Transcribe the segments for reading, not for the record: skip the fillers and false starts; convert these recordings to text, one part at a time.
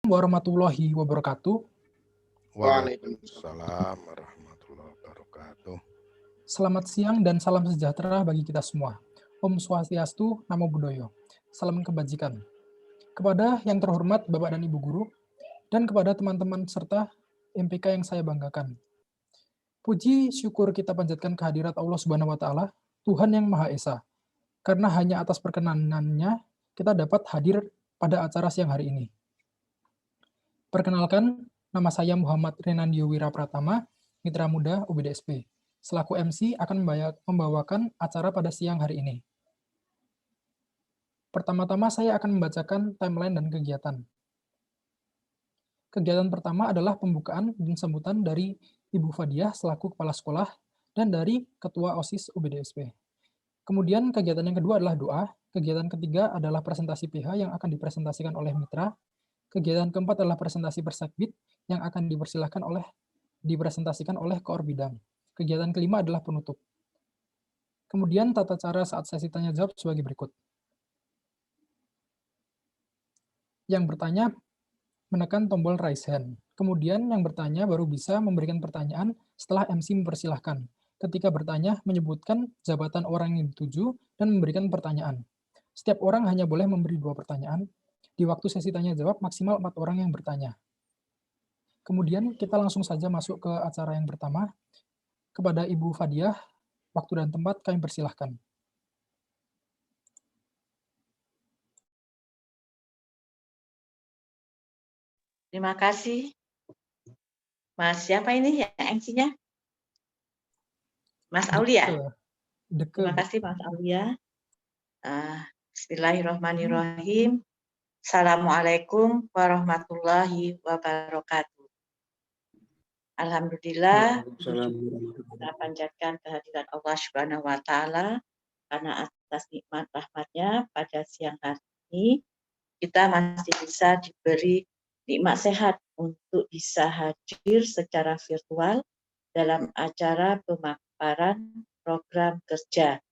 Warahmatullahi wabarakatuh. Waalaikumsalam warahmatullahi wabarakatuh. Selamat siang dan salam sejahtera bagi kita semua. Om Swastiastu, Namo Buddhaya. Salam kebajikan. Kepada yang terhormat Bapak dan Ibu Guru, dan kepada teman-teman serta MPK yang saya banggakan. Puji syukur kita panjatkan kehadirat Allah Subhanahu wa taala, Tuhan yang Maha Esa. Karena hanya atas perkenanannya kita dapat hadir pada acara siang hari ini. Perkenalkan, nama saya Muhammad Renandio Wirapratama, Mitra Muda UBDSP. Selaku MC akan membawakan acara pada siang hari ini. Pertama-tama saya akan membacakan timeline dan kegiatan. Kegiatan pertama adalah pembukaan dan sambutan dari Ibu Fadiah selaku Kepala Sekolah dan dari Ketua OSIS UBDSP. Kemudian kegiatan yang kedua adalah doa. Kegiatan ketiga adalah presentasi PH yang akan dipresentasikan oleh Mitra. Kegiatan keempat adalah presentasi Persekbid yang akan dipresentasikan oleh Koor Bidang. Kegiatan kelima adalah penutup. Kemudian tata cara saat sesi tanya jawab sebagai berikut. Yang bertanya menekan tombol raise hand. Kemudian yang bertanya baru bisa memberikan pertanyaan setelah MC mempersilahkan. Ketika bertanya, menyebutkan jabatan orang yang dituju dan memberikan pertanyaan. Setiap orang hanya boleh memberi 2 pertanyaan. Di waktu sesi tanya jawab maksimal 4 orang yang bertanya. Kemudian kita langsung saja masuk ke acara yang pertama. Kepada Ibu Fadiah, waktu dan tempat kami persilahkan. Terima kasih. Mas, siapa ini yang MC-nya? Mas Aulia. Terima kasih Mas Aulia. Bismillahirrahmanirrahim. Assalamualaikum warahmatullahi wabarakatuh. Alhamdulillah, kita panjatkan kehadiran Allah Subhanahu wa taala karena atas nikmat rahmatnya pada siang hari ini kita masih bisa diberi nikmat sehat untuk bisa hadir secara virtual dalam acara pemaparan program kerja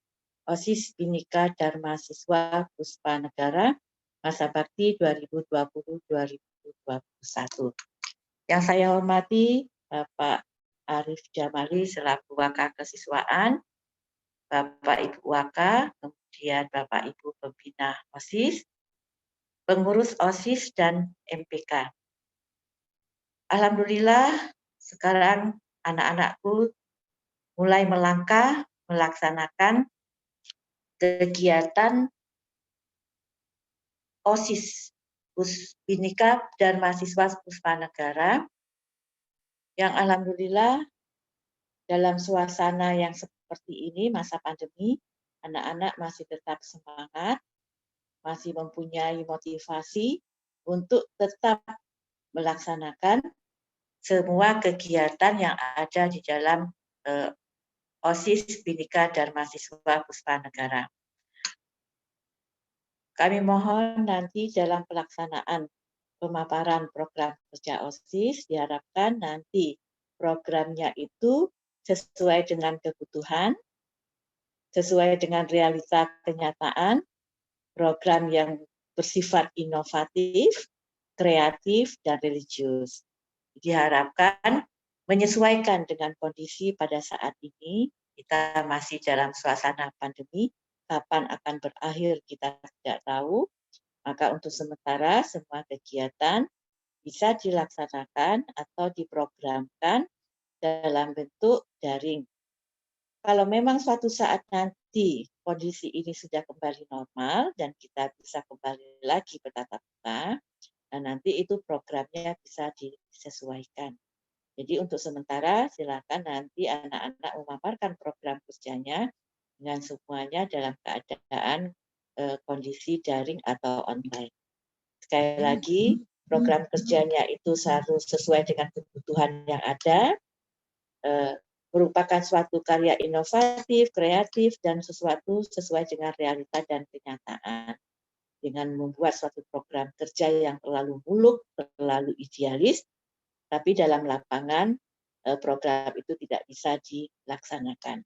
OSIS Bhinneka Dharma Siswa Puspa Negara Masa Bakti 2020-2021. Yang saya hormati Bapak Arif Jamali selaku Waka Kesiswaan, Bapak Ibu Waka, kemudian Bapak Ibu Pembina OSIS, pengurus OSIS dan MPK. Alhamdulillah sekarang anak-anakku mulai melangkah melaksanakan kegiatan OSIS Bhinneka Dharma Siswa Puspa Negara yang alhamdulillah dalam suasana yang seperti ini masa pandemi, anak-anak masih tetap semangat, masih mempunyai motivasi untuk tetap melaksanakan semua kegiatan yang ada di dalam OSIS Bhinneka Dharma Siswa Puspa Negara. Kami mohon nanti dalam pelaksanaan pemaparan program kerja OSIS diharapkan nanti programnya itu sesuai dengan kebutuhan, sesuai dengan realita kenyataan, program yang bersifat inovatif, kreatif, dan religius. Diharapkan menyesuaikan dengan kondisi pada saat ini, kita masih dalam suasana pandemi, kapan akan berakhir kita tidak tahu, maka untuk sementara semua kegiatan bisa dilaksanakan atau diprogramkan dalam bentuk daring. Kalau memang suatu saat nanti kondisi ini sudah kembali normal dan kita bisa kembali lagi bertatap muka, dan nanti itu programnya bisa disesuaikan. Jadi untuk sementara silakan nanti anak-anak memaparkan program kerjanya dengan semuanya dalam keadaan kondisi daring atau online. Sekali lagi, program kerjanya itu harus sesuai dengan kebutuhan yang ada, merupakan suatu karya inovatif, kreatif, dan sesuatu sesuai dengan realita dan kenyataan. Dengan membuat suatu program kerja yang terlalu muluk, terlalu idealis, tapi dalam lapangan program itu tidak bisa dilaksanakan.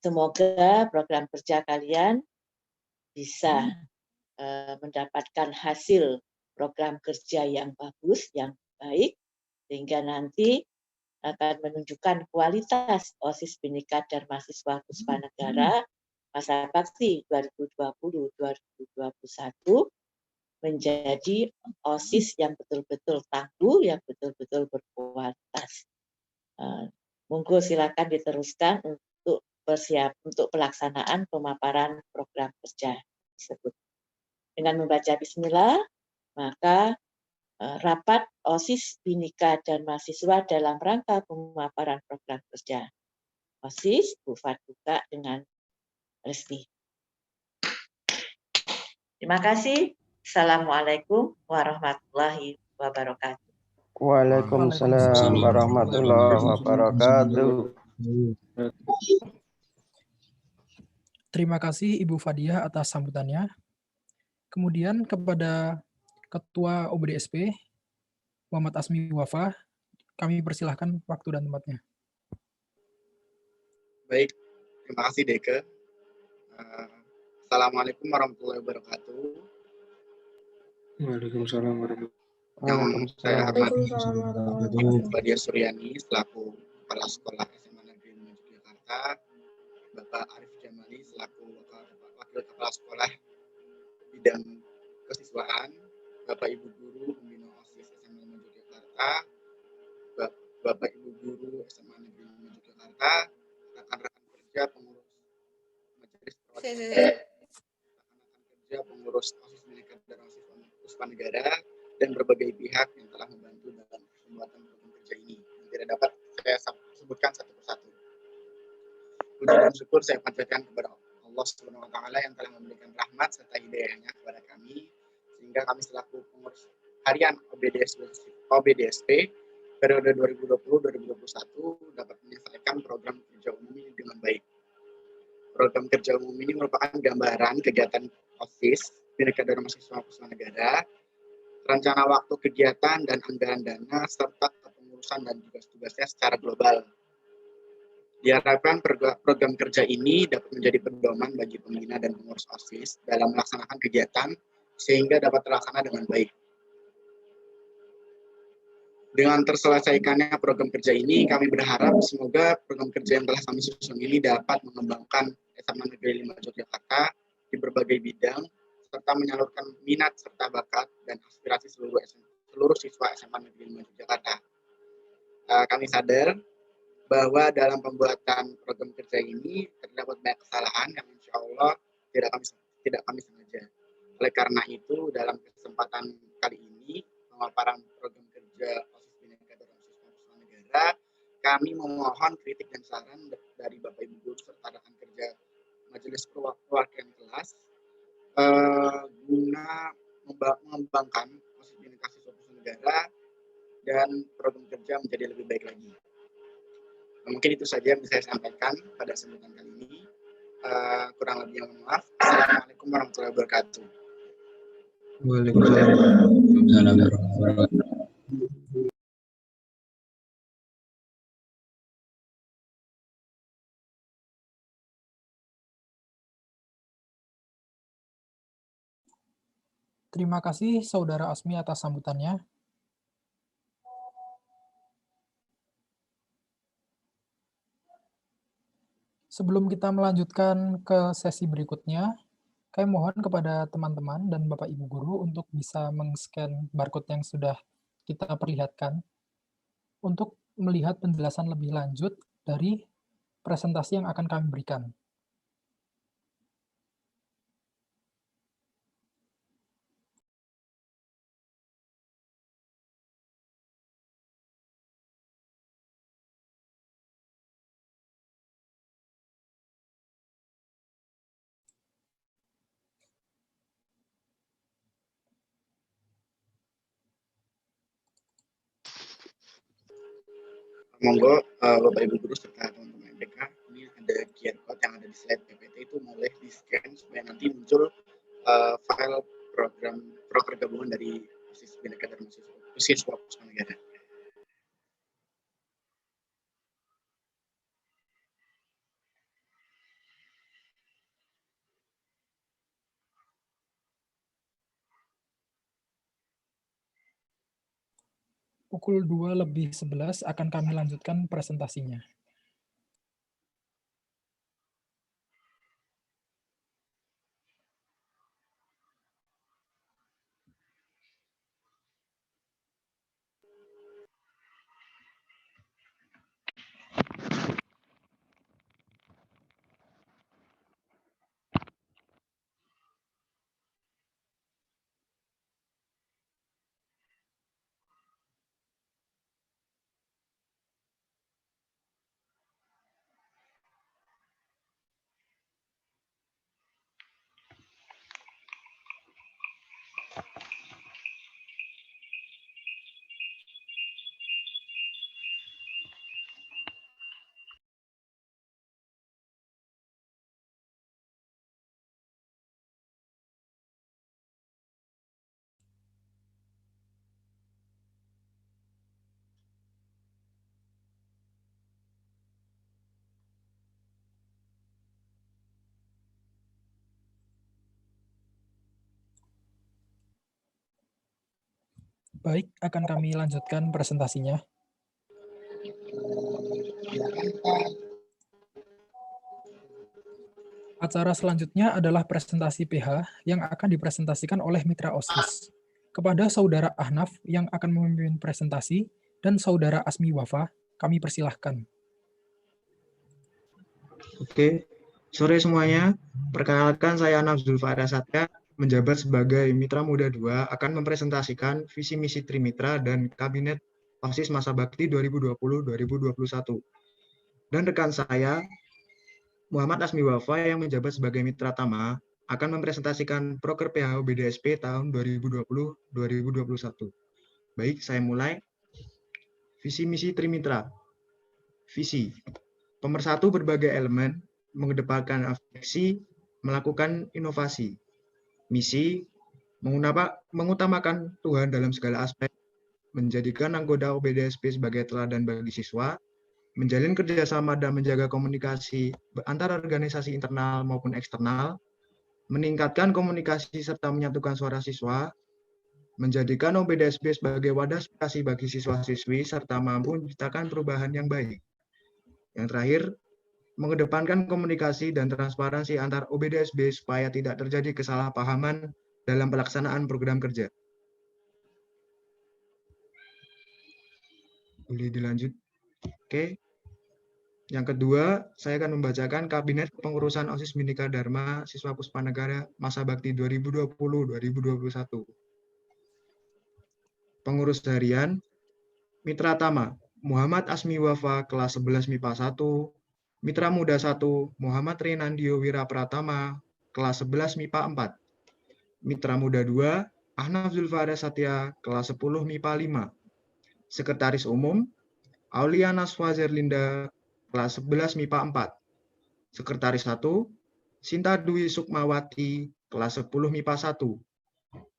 Semoga program kerja kalian bisa mendapatkan hasil program kerja yang bagus, yang baik, sehingga nanti akan menunjukkan kualitas OSIS Bhinneka Dharma Siswa Puspanegara masa bakti 2020-2021 menjadi OSIS yang betul-betul tangguh, yang betul-betul berkualitas. Monggo silakan diteruskan untuk untuk pelaksanaan pemaparan program kerja tersebut. Dengan membaca Bismillah, maka rapat OSIS Bhinneka Dharma Siswa dalam rangka pemaparan program kerja OSIS buka dengan resmi. Terima kasih. Assalamualaikum warahmatullahi wabarakatuh. Waalaikumsalam warahmatullahi wabarakatuh. Terima kasih Ibu Fadiah atas sambutannya. Kemudian kepada Ketua OBDSP, Muhammad Asmi Wafa, kami persilahkan waktu dan tempatnya. Baik, terima kasih Deke. Assalamualaikum warahmatullahi wabarakatuh. Waalaikumsalam warahmatullahi Yang saya hormati Ibu Fadia Suryani selaku Kepala Sekolah SMA Negeri 5 Yogyakarta, Bapak Arif Jamali selaku Wakil Kepala Sekolah Bidang Kesiswaan, Bapak Ibu Guru Pembina OSIS SMA 5 Yogyakarta, Bapak Ibu Guru SMA Negeri 5 Yogyakarta, rekan-rekan kerja pengurus Majelis Perwakilan rekan-rekan kerja pengurus OSIS Bhinneka Dharma Siswa Puspanegara, dan berbagai pihak yang telah membantu dalam pembuatan program kerja ini. Yang tidak dapat saya sebutkan satu persatu. Puji dan syukur saya panjatkan kepada Allah Subhanahu wa Ta'ala yang telah memberikan rahmat serta hidayahnya kepada kami, sehingga kami selaku pengurus harian OBDSP periode 2020-2021 dapat menyelesaikan program kerja umum ini dengan baik. Program kerja umum ini merupakan gambaran kegiatan OSIS Bhinneka Dharma Siswa Puspanegara, rencana waktu kegiatan dan anggaran dana, serta kepengurusan dan tugas-tugasnya secara global. Diharapkan program kerja ini dapat menjadi pedoman bagi pembina dan pengurus OSIS dalam melaksanakan kegiatan sehingga dapat terlaksana dengan baik. Dengan terselesaikannya program kerja ini, kami berharap semoga program kerja yang telah kami susun ini dapat mengembangkan SMA Negeri 5 Yogyakarta di berbagai bidang, serta menyalurkan minat serta bakat dan aspirasi seluruh siswa SMA Negeri 5 Yogyakarta. Kami sadar bahwa dalam pembuatan program kerja ini terdapat banyak kesalahan yang insya Allah tidak kami sengaja. Oleh karena itu, dalam kesempatan kali ini, pemaparan program kerja OSIS Bhinneka Dharma Siswa Puspanegara, kami memohon kritik dan saran dari Bapak Ibu Guru serta rekan kerja Majelis Perwakilan Kelas guna mengembangkan OSIS Bhinneka Siswa Puspanegara dan program kerja menjadi lebih baik lagi. Mungkin itu saja yang bisa saya sampaikan pada kesempatan kali ini. Kurang lebih mohon maaf. Assalamualaikum warahmatullahi wabarakatuh. Waalaikumsalam warahmatullahi wabarakatuh. Terima kasih Saudara Asmi atas sambutannya. Sebelum kita melanjutkan ke sesi berikutnya, kami mohon kepada teman-teman dan Bapak Ibu Guru untuk bisa meng-scan barcode yang sudah kita perlihatkan untuk melihat penjelasan lebih lanjut dari presentasi yang akan kami berikan. Monggo Bapak Ibu Guru serta teman-teman MDK, ini ada QR code yang ada di slide PPT itu boleh di-scan supaya nanti muncul file program gabungan dari OSIS Bhinneka Dharma Siswa Puspanegara. Pukul 2:11 akan kami lanjutkan presentasinya. Baik, akan kami lanjutkan presentasinya. Acara selanjutnya adalah presentasi PH yang akan dipresentasikan oleh Mitra OSIS. Kepada Saudara Ahnaf yang akan memimpin presentasi dan Saudara Asmi Wafa, kami persilahkan. Oke, sore semuanya. Perkenalkan saya Ahnaf Zulfara Satya, menjabat sebagai Mitra Muda 2, akan mempresentasikan visi misi Trimitra dan Kabinet OSIS Masa Bakti 2020-2021. Dan rekan saya, Muhammad Asmi Wafa yang menjabat sebagai Mitra Tama, akan mempresentasikan Proker PH BDSP tahun 2020-2021. Baik, saya mulai. Visi misi Trimitra. Visi. Pemersatu berbagai elemen, mengedepankan afeksi, melakukan inovasi. Misi, mengutamakan Tuhan dalam segala aspek, menjadikan anggota OBDSP sebagai teladan bagi siswa, menjalin kerjasama dan menjaga komunikasi antara organisasi internal maupun eksternal, meningkatkan komunikasi serta menyatukan suara siswa, menjadikan OBDSP sebagai wadah aspirasi bagi siswa-siswi, serta mampu menciptakan perubahan yang baik. Yang terakhir, mengedepankan komunikasi dan transparansi antar OBDSB supaya tidak terjadi kesalahpahaman dalam pelaksanaan program kerja. Boleh dilanjut? Oke. Yang kedua, saya akan membacakan Kabinet Pengurusan OSIS Bhinneka Dharma Siswa Puspanegara Masa Bakti 2020-2021. Pengurus harian, Mitra Tama, Muhammad Asmi Wafa, kelas 11 MIPA 1, Mitra Muda 1, Muhammad Renandio Wira Pratama, kelas 11 MIPA 4. Mitra Muda 2, Ahnaf Zulfara Satya, kelas 10 MIPA 5. Sekretaris Umum, Auliana Swazerlinda, kelas 11 MIPA 4. Sekretaris 1, Sinta Dwi Sukmawati, kelas 10 MIPA 1.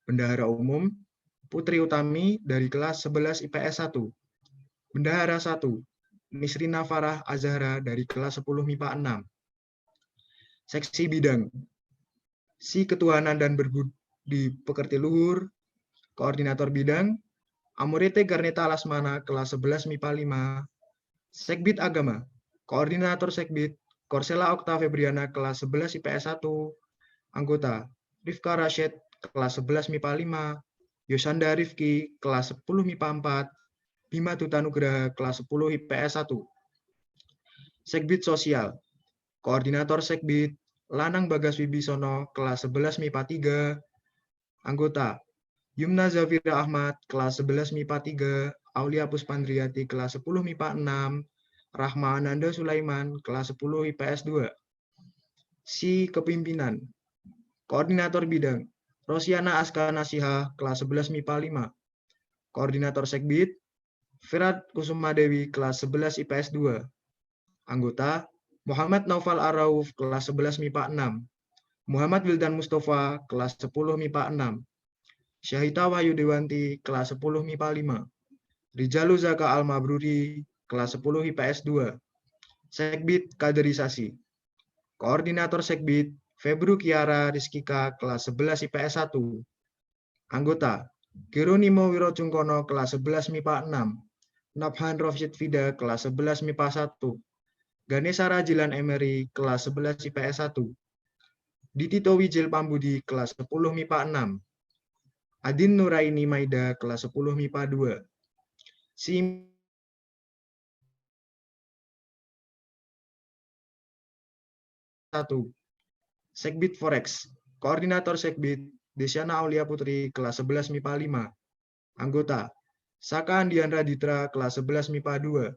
Bendahara Umum, Putri Utami dari kelas 11 IPS 1. Bendahara 1, Nisrina Farah Azhara dari kelas 10 MIPA 6. Seksi Bidang, Si Ketuhanan dan Berbudi Pekerti Luhur, Koordinator Bidang, Amurete Garneta Lasmana, kelas 11 MIPA 5. Sekbid Agama, Koordinator Sekbid, Korsela Okta Febriana, kelas 11 IPS 1. Anggota, Rifka Rashid, kelas 11 MIPA 5. Yosanda Rifki, kelas 10 MIPA 4. Bima Dutanugraha, kelas 10 IPS 1. Sekbid Sosial, Koordinator Sekbid, Lanang Bagas Wibisono, kelas 11 MIPA 3. Anggota, Yumna Zafira Ahmad, kelas 11 MIPA 3. Aulia Puspandriati, kelas 10 MIPA 6. Rahma Ananda Sulaiman, kelas 10 IPS 2. Si Kepimpinan, Koordinator Bidang, Rosiana Aska Nasihah, kelas 11 MIPA 5. Koordinator Sekbid, Firat Kusuma Dewi, kelas 11 IPS 2. Anggota, Muhammad Naufal Arauf, kelas 11 MIPA 6. Muhammad Wildan Mustafa, kelas 10 MIPA 6. Syahita Wahyu Dewanti, kelas 10 MIPA 5. Rijalu Zaka Al-Mabruri, kelas 10 IPS 2. Sekbid Kaderisasi. Koordinator Sekbid, Febru Kiara Rizkika, kelas 11 IPS 1. Anggota, Geronimo Wirocungkono kelas 11 MIPA 6, Nabhan Rofsyid Fida kelas 11 MIPA 1, Ganesha Rajilan Emery kelas 11 IPS 1, Ditito Wijil Pambudi kelas 10 MIPA 6, Adin Nuraini Maida kelas 10 MIPA 2, Sim 1, Sekbid Forex, Koordinator Sekbid Desyana Aulia Putri kelas 11 MIPA 5, Anggota Saka Andiandra Ditra kelas 11 MIPA 2,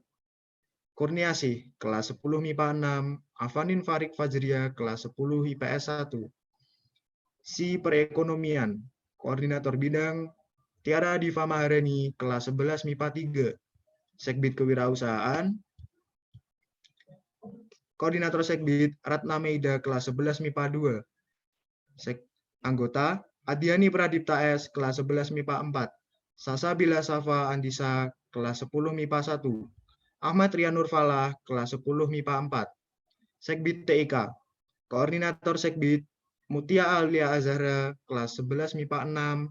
Kurniasih kelas 10 MIPA 6, Avanin Farik Fajria kelas 10 IPS 1, Si Perekonomian, Koordinator Bidang Tiara Diva Maharani kelas 11 MIPA 3, Sekbid Kewirausahaan, Koordinator Sekbid Ratna Meida kelas 11 MIPA 2, Anggota Adiani Pradipta S kelas 11 MIPA 4, Sasa Bila Safa Andisa kelas 10 MIPA 1, Ahmad Rian Nurfalah kelas 10 MIPA 4, Sekbid TIK, Koordinator Sekbid Mutia Alia Azhara kelas 11 MIPA 6,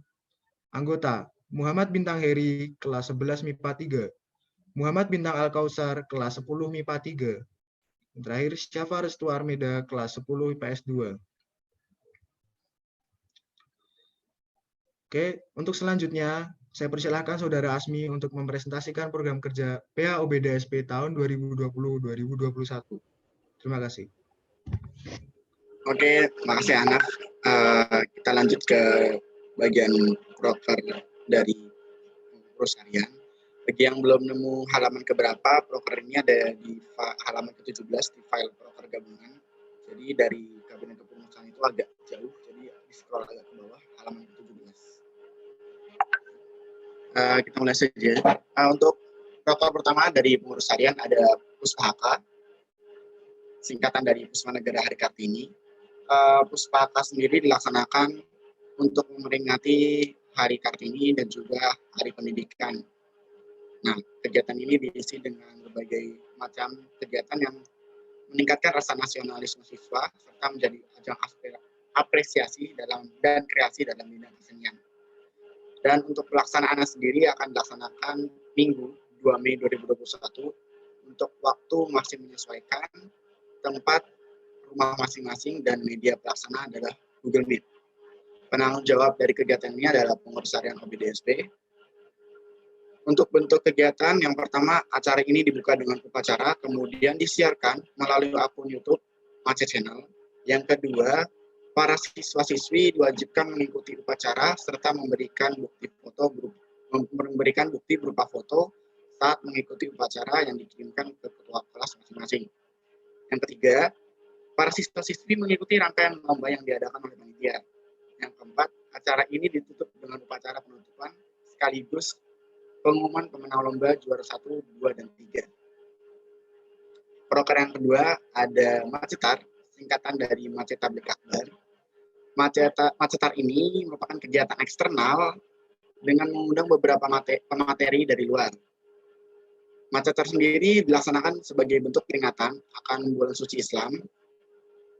Anggota Muhammad Bintang Heri kelas 11 MIPA 3, Muhammad Bintang Al-Kausar kelas 10 MIPA 3, terakhir Syafa Restu Armida kelas 10 IPS 2. Oke, untuk selanjutnya saya persilahkan Saudara Asmi untuk mempresentasikan program kerja PAOBDSP tahun 2020-2021. Terima kasih. Oke, terima kasih Anak. Kita lanjut ke bagian proker dari pengurus harian. Bagi yang belum nemu halaman keberapa, proker ini ada di halaman ke-17 di file proker gabungan. Jadi dari kabinet kepengurusan itu agak jauh, jadi di scroll agak ke bawah, halaman ke-17. Kita mulai saja. Untuk proker pertama dari pengurus harian ada PUSPAHK, singkatan dari Puspa Negara Hari Kartini. PUSPAHK sendiri dilaksanakan untuk memperingati Hari Kartini dan juga Hari Pendidikan. Nah, kegiatan ini diisi dengan berbagai macam kegiatan yang meningkatkan rasa nasionalisme siswa serta menjadi ajang apresiasi dan kreasi dalam bidang kesenian. Dan untuk pelaksanaannya sendiri akan dilaksanakan Minggu 2 Mei 2021. Untuk waktu masih menyesuaikan, tempat rumah masing-masing dan media pelaksana adalah Google Meet. Penanggung jawab dari kegiatan ini adalah pengurus harian OBDSP. Untuk bentuk kegiatan, yang pertama, acara ini dibuka dengan upacara, kemudian disiarkan melalui akun YouTube Mace Channel. Yang kedua, para siswa-siswi diwajibkan mengikuti upacara serta memberikan bukti berupa foto saat mengikuti upacara yang dikirimkan ke ketua kelas masing-masing. Yang ketiga, para siswa-siswi mengikuti rangkaian lomba yang diadakan oleh panitia. Yang keempat, acara ini ditutup dengan upacara penutupan sekaligus pengumuman pemenang lomba juara 1, 2, dan 3. Proker yang kedua ada Macetar, singkatan dari Macet Tablik Akbar. Macetar ini merupakan kegiatan eksternal dengan mengundang beberapa pemateri dari luar. Macetar sendiri dilaksanakan sebagai bentuk peringatan akan bulan suci Islam.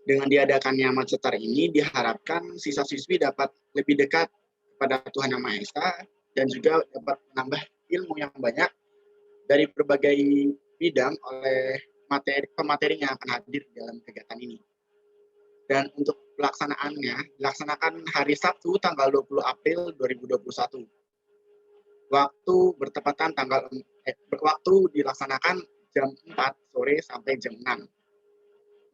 Dengan diadakannya Macetar ini diharapkan siswa-siswi dapat lebih dekat kepada Tuhan Yang Maha Esa dan juga dapat menambah ilmu yang banyak dari berbagai bidang oleh pemateri yang akan hadir dalam kegiatan ini. Dan untuk pelaksanaannya dilaksanakan hari Sabtu tanggal 20 April 2021. Waktu bertepatan waktu dilaksanakan jam 4 sore sampai jam 6.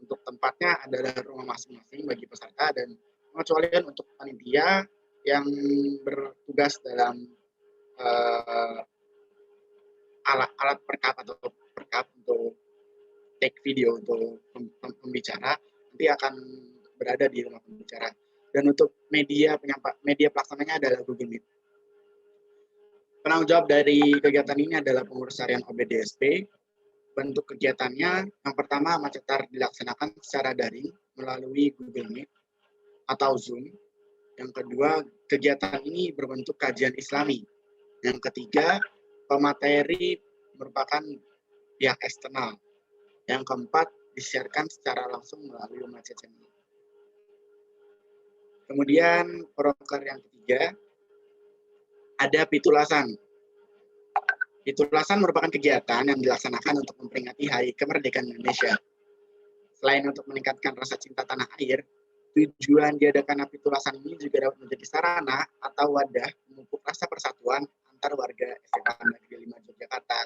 Untuk tempatnya adalah rumah masing-masing bagi peserta dan pengecualian untuk panitia yang bertugas dalam alat perkap untuk take video untuk pembicara nanti akan berada di rumah pembicara. Dan untuk media pelaksananya adalah Google Meet. Penanggung jawab dari kegiatan ini adalah pengurus harian OBDSP. Bentuk kegiatannya yang pertama Macetar dilaksanakan secara daring melalui Google Meet atau Zoom. Yang kedua, kegiatan ini berbentuk kajian Islami. Yang ketiga, pemateri merupakan pihak eksternal. Yang keempat, disiarkan secara langsung melalui Mace Channel. Kemudian proker yang ketiga ada pitulasan. Pitulasan merupakan kegiatan yang dilaksanakan untuk memperingati Hari Kemerdekaan Indonesia. Selain untuk meningkatkan rasa cinta tanah air, tujuan diadakan pitulasan ini juga dapat menjadi sarana atau wadah memupuk rasa persatuan antar warga SMA Negeri 5 Yogyakarta.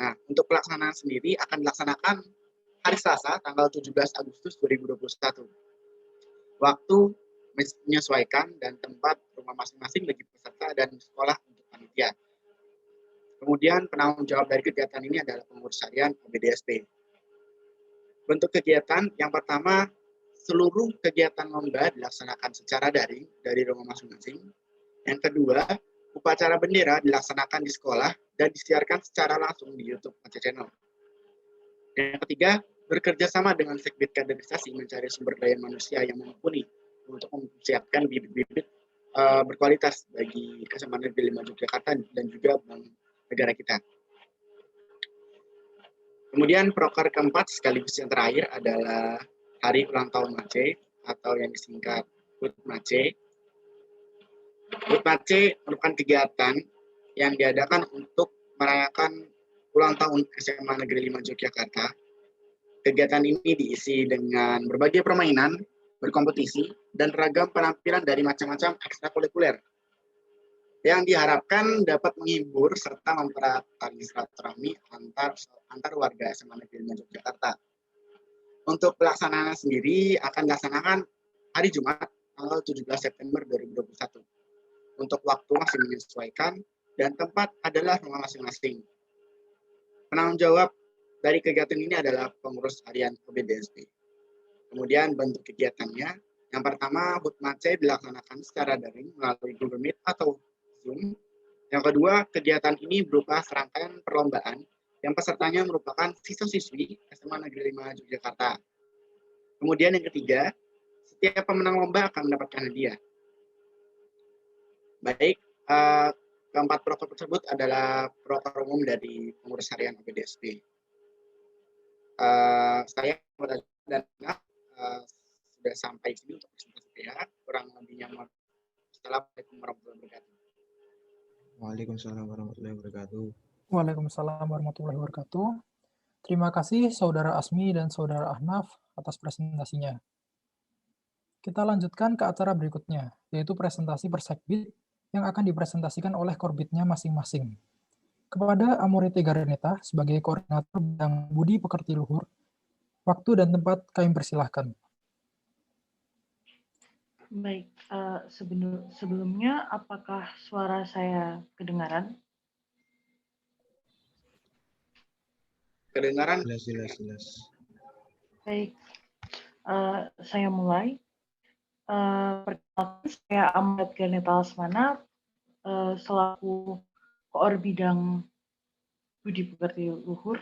Nah, untuk pelaksanaan sendiri akan dilaksanakan hari Selasa, tanggal 17 Agustus 2021. Waktu menyesuaikan dan tempat rumah masing-masing bagi peserta dan sekolah untuk panitia. Kemudian penanggung jawab dari kegiatan ini adalah pengurus harian OBDSP. Bentuk kegiatan yang pertama, seluruh kegiatan lomba dilaksanakan secara daring dari rumah masing-masing. Yang kedua, upacara bendera dilaksanakan di sekolah dan disiarkan secara langsung di YouTube Mace Channel. Yang ketiga, bekerja sama dengan Sekbid Kaderisasi mencari sumber daya manusia yang mumpuni untuk mempersiapkan bibit-bibit berkualitas bagi SMA Negeri 5 Yogyakarta dan juga Bank Negara kita. Kemudian proker keempat sekaligus yang terakhir adalah Hari Ulang Tahun Mace atau yang disingkat HUT Mace. HUT Mace merupakan kegiatan yang diadakan untuk merayakan ulang tahun SMA Negeri 5 Yogyakarta. Kegiatan ini diisi dengan berbagai permainan, berkompetisi, dan ragam penampilan dari macam-macam ekstrakurikuler yang diharapkan dapat menghibur serta mempererat tali silaturahmi antar warga SMA Negeri 5 Yogyakarta. Untuk pelaksanaan sendiri akan dilaksanakan hari Jumat tanggal 17 September 2021. Untuk waktu masih menyesuaikan dan tempat adalah rumah masing-masing. Penanggung jawab dari kegiatan ini adalah pengurus harian OBDSP. Kemudian bentuk kegiatannya, yang pertama HUT Mace dilaksanakan secara daring melalui Google Meet atau Zoom. Yang kedua, kegiatan ini berupa serangkaian perlombaan yang pesertanya merupakan siswa-siswi SMA Negeri 5 Yogyakarta. Kemudian yang ketiga, setiap pemenang lomba akan mendapatkan hadiah. Baik, keempat proker tersebut adalah proker umum dari pengurus harian OBDSP. Saya dan sudah sampai sini untuk presentasi saya. Kurang lebihnya, Assalamualaikum warahmatullahi wabarakatuh. Waalaikumsalam warahmatullahi wabarakatuh. Waalaikumsalam warahmatullahi wabarakatuh. Terima kasih Saudara Asmi dan Saudara Ahnaf atas presentasinya. Kita lanjutkan ke acara berikutnya, yaitu presentasi Persekbid yang akan dipresentasikan oleh korbitnya masing-masing. Kepada Amorite Garneta sebagai koordinator bidang Budi Pekerti Luhur, waktu dan tempat kami persilahkan. Baik, sebelumnya apakah suara saya kedengaran? Kedengaran? Jelas. Baik, saya mulai. Perkenalkan, saya Amorite Garneta Lesmana, selaku koor bidang Budi Pekerti Luhur.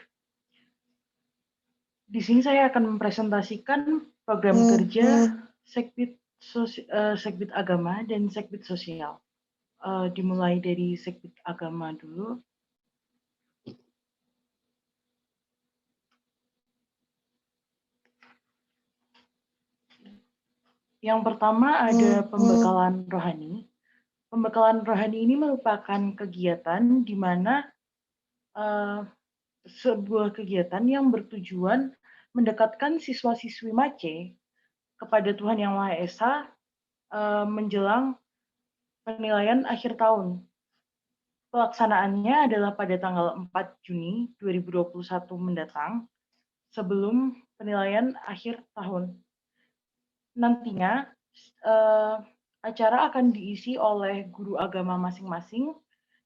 Di sini saya akan mempresentasikan program kerja Sekbid Agama dan Sekbid Sosial. Dimulai dari Sekbid Agama dulu. Yang pertama ada pembekalan rohani. Pembekalan rohani ini merupakan kegiatan di mana sebuah kegiatan yang bertujuan mendekatkan siswa-siswi Mace kepada Tuhan Yang Maha Esa menjelang penilaian akhir tahun. Pelaksanaannya adalah pada tanggal 4 Juni 2021 mendatang sebelum penilaian akhir tahun. Nantinya acara akan diisi oleh guru agama masing-masing,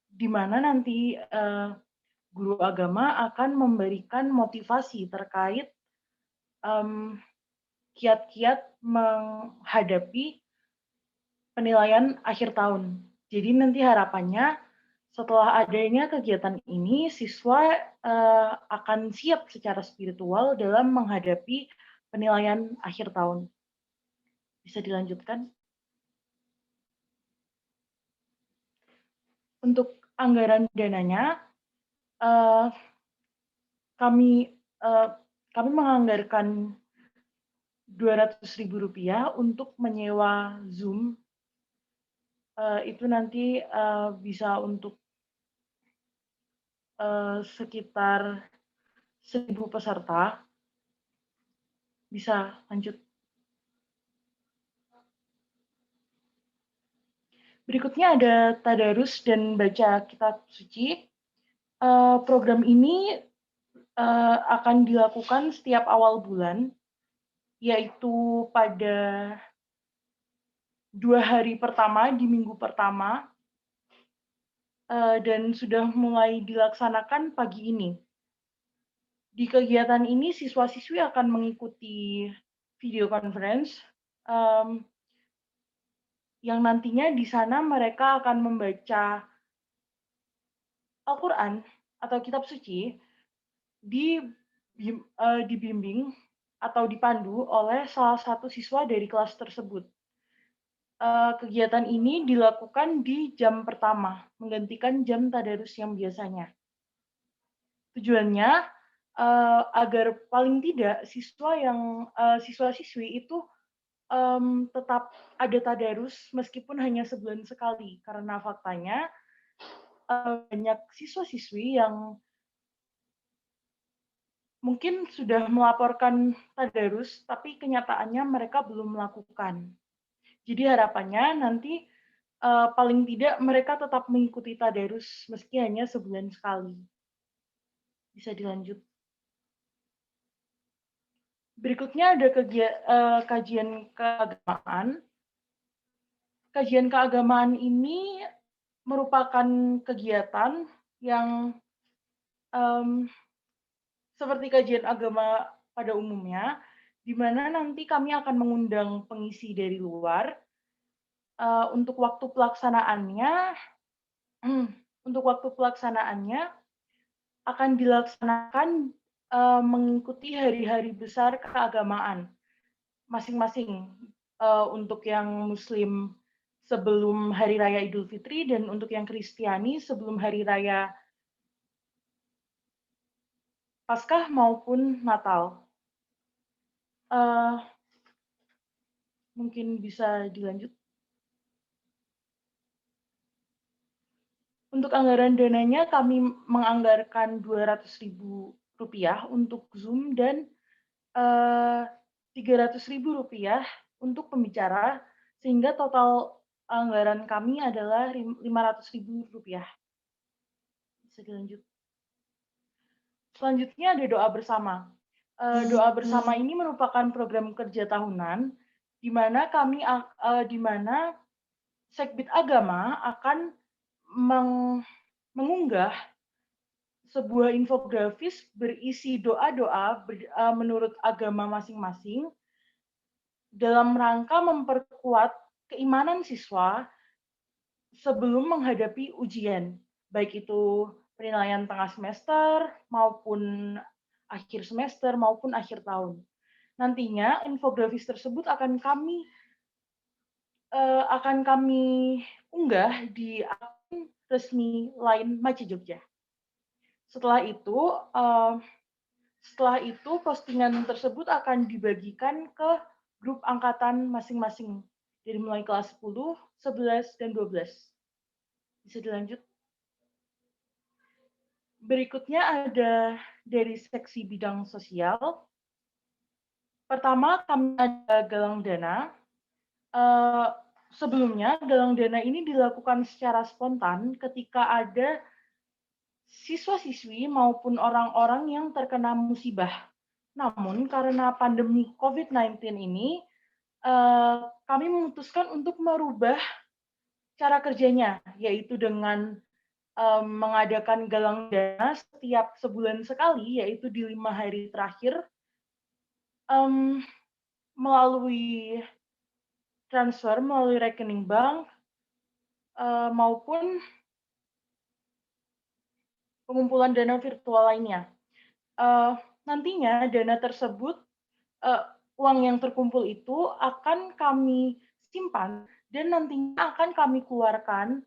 di mana nanti guru agama akan memberikan motivasi terkait kiat-kiat menghadapi penilaian akhir tahun. Jadi nanti harapannya setelah adanya kegiatan ini, siswa akan siap secara spiritual dalam menghadapi penilaian akhir tahun. Bisa dilanjutkan? Untuk anggaran dananya, kami menganggarkan Rp200.000 untuk menyewa Zoom Itu nanti bisa untuk sekitar 1.000 peserta. Bisa lanjut. Berikutnya ada tadarus dan baca kitab suci. Program ini akan dilakukan setiap awal bulan, yaitu pada 2 hari pertama di minggu pertama, dan sudah mulai dilaksanakan pagi ini. Di kegiatan ini siswa-siswi akan mengikuti video conference, yang nantinya di sana mereka akan membaca Al-Quran atau kitab suci dibimbing atau dipandu oleh salah satu siswa dari kelas tersebut. Kegiatan ini dilakukan di jam pertama, menggantikan jam tadarus yang biasanya. Tujuannya agar paling tidak siswa-siswi itu tetap ada tadarus meskipun hanya sebulan sekali, karena faktanya banyak siswa-siswi yang mungkin sudah melaporkan tadarus, tapi kenyataannya mereka belum melakukan. Jadi harapannya nanti paling tidak mereka tetap mengikuti tadarus meski hanya sebulan sekali. Bisa dilanjut. Berikutnya ada kajian keagamaan. Kajian keagamaan ini merupakan kegiatan yang seperti kajian agama pada umumnya, di mana nanti kami akan mengundang pengisi dari luar. Untuk waktu pelaksanaannya akan dilaksanakan mengikuti hari-hari besar keagamaan masing-masing. Untuk yang Muslim sebelum Hari Raya Idul Fitri dan untuk yang Kristiani sebelum Hari Raya Paskah maupun Natal. Mungkin bisa dilanjut. Untuk anggaran dananya kami menganggarkan Rp200.000 untuk Zoom dan Rp300.000 untuk pembicara, sehingga total anggaran kami adalah Rp500.000. Bisa dilanjut. Selanjutnya ada doa bersama. Doa bersama ini merupakan program kerja tahunan di mana Sekbid Agama akan mengunggah sebuah infografis berisi doa-doa menurut agama masing-masing dalam rangka memperkuat keimanan siswa sebelum menghadapi ujian, baik itu penilaian tengah semester maupun akhir semester maupun akhir tahun. Nantinya infografis tersebut akan kami unggah di akun resmi Line Maci Jogja. Setelah itu postingan tersebut akan dibagikan ke grup angkatan masing-masing dari mulai kelas 10, 11, dan 12. Bisa dilanjut. Berikutnya ada dari seksi bidang sosial. Pertama, kami ada galang dana. Sebelumnya, galang dana ini dilakukan secara spontan ketika ada siswa-siswi maupun orang-orang yang terkena musibah. Namun, karena pandemi COVID-19 ini, kami memutuskan untuk merubah cara kerjanya, yaitu dengan mengadakan galang dana setiap sebulan sekali, yaitu di 5 hari terakhir, melalui transfer, melalui rekening bank, maupun pengumpulan dana virtual lainnya. Nantinya dana tersebut, uang yang terkumpul itu akan kami simpan dan nantinya akan kami keluarkan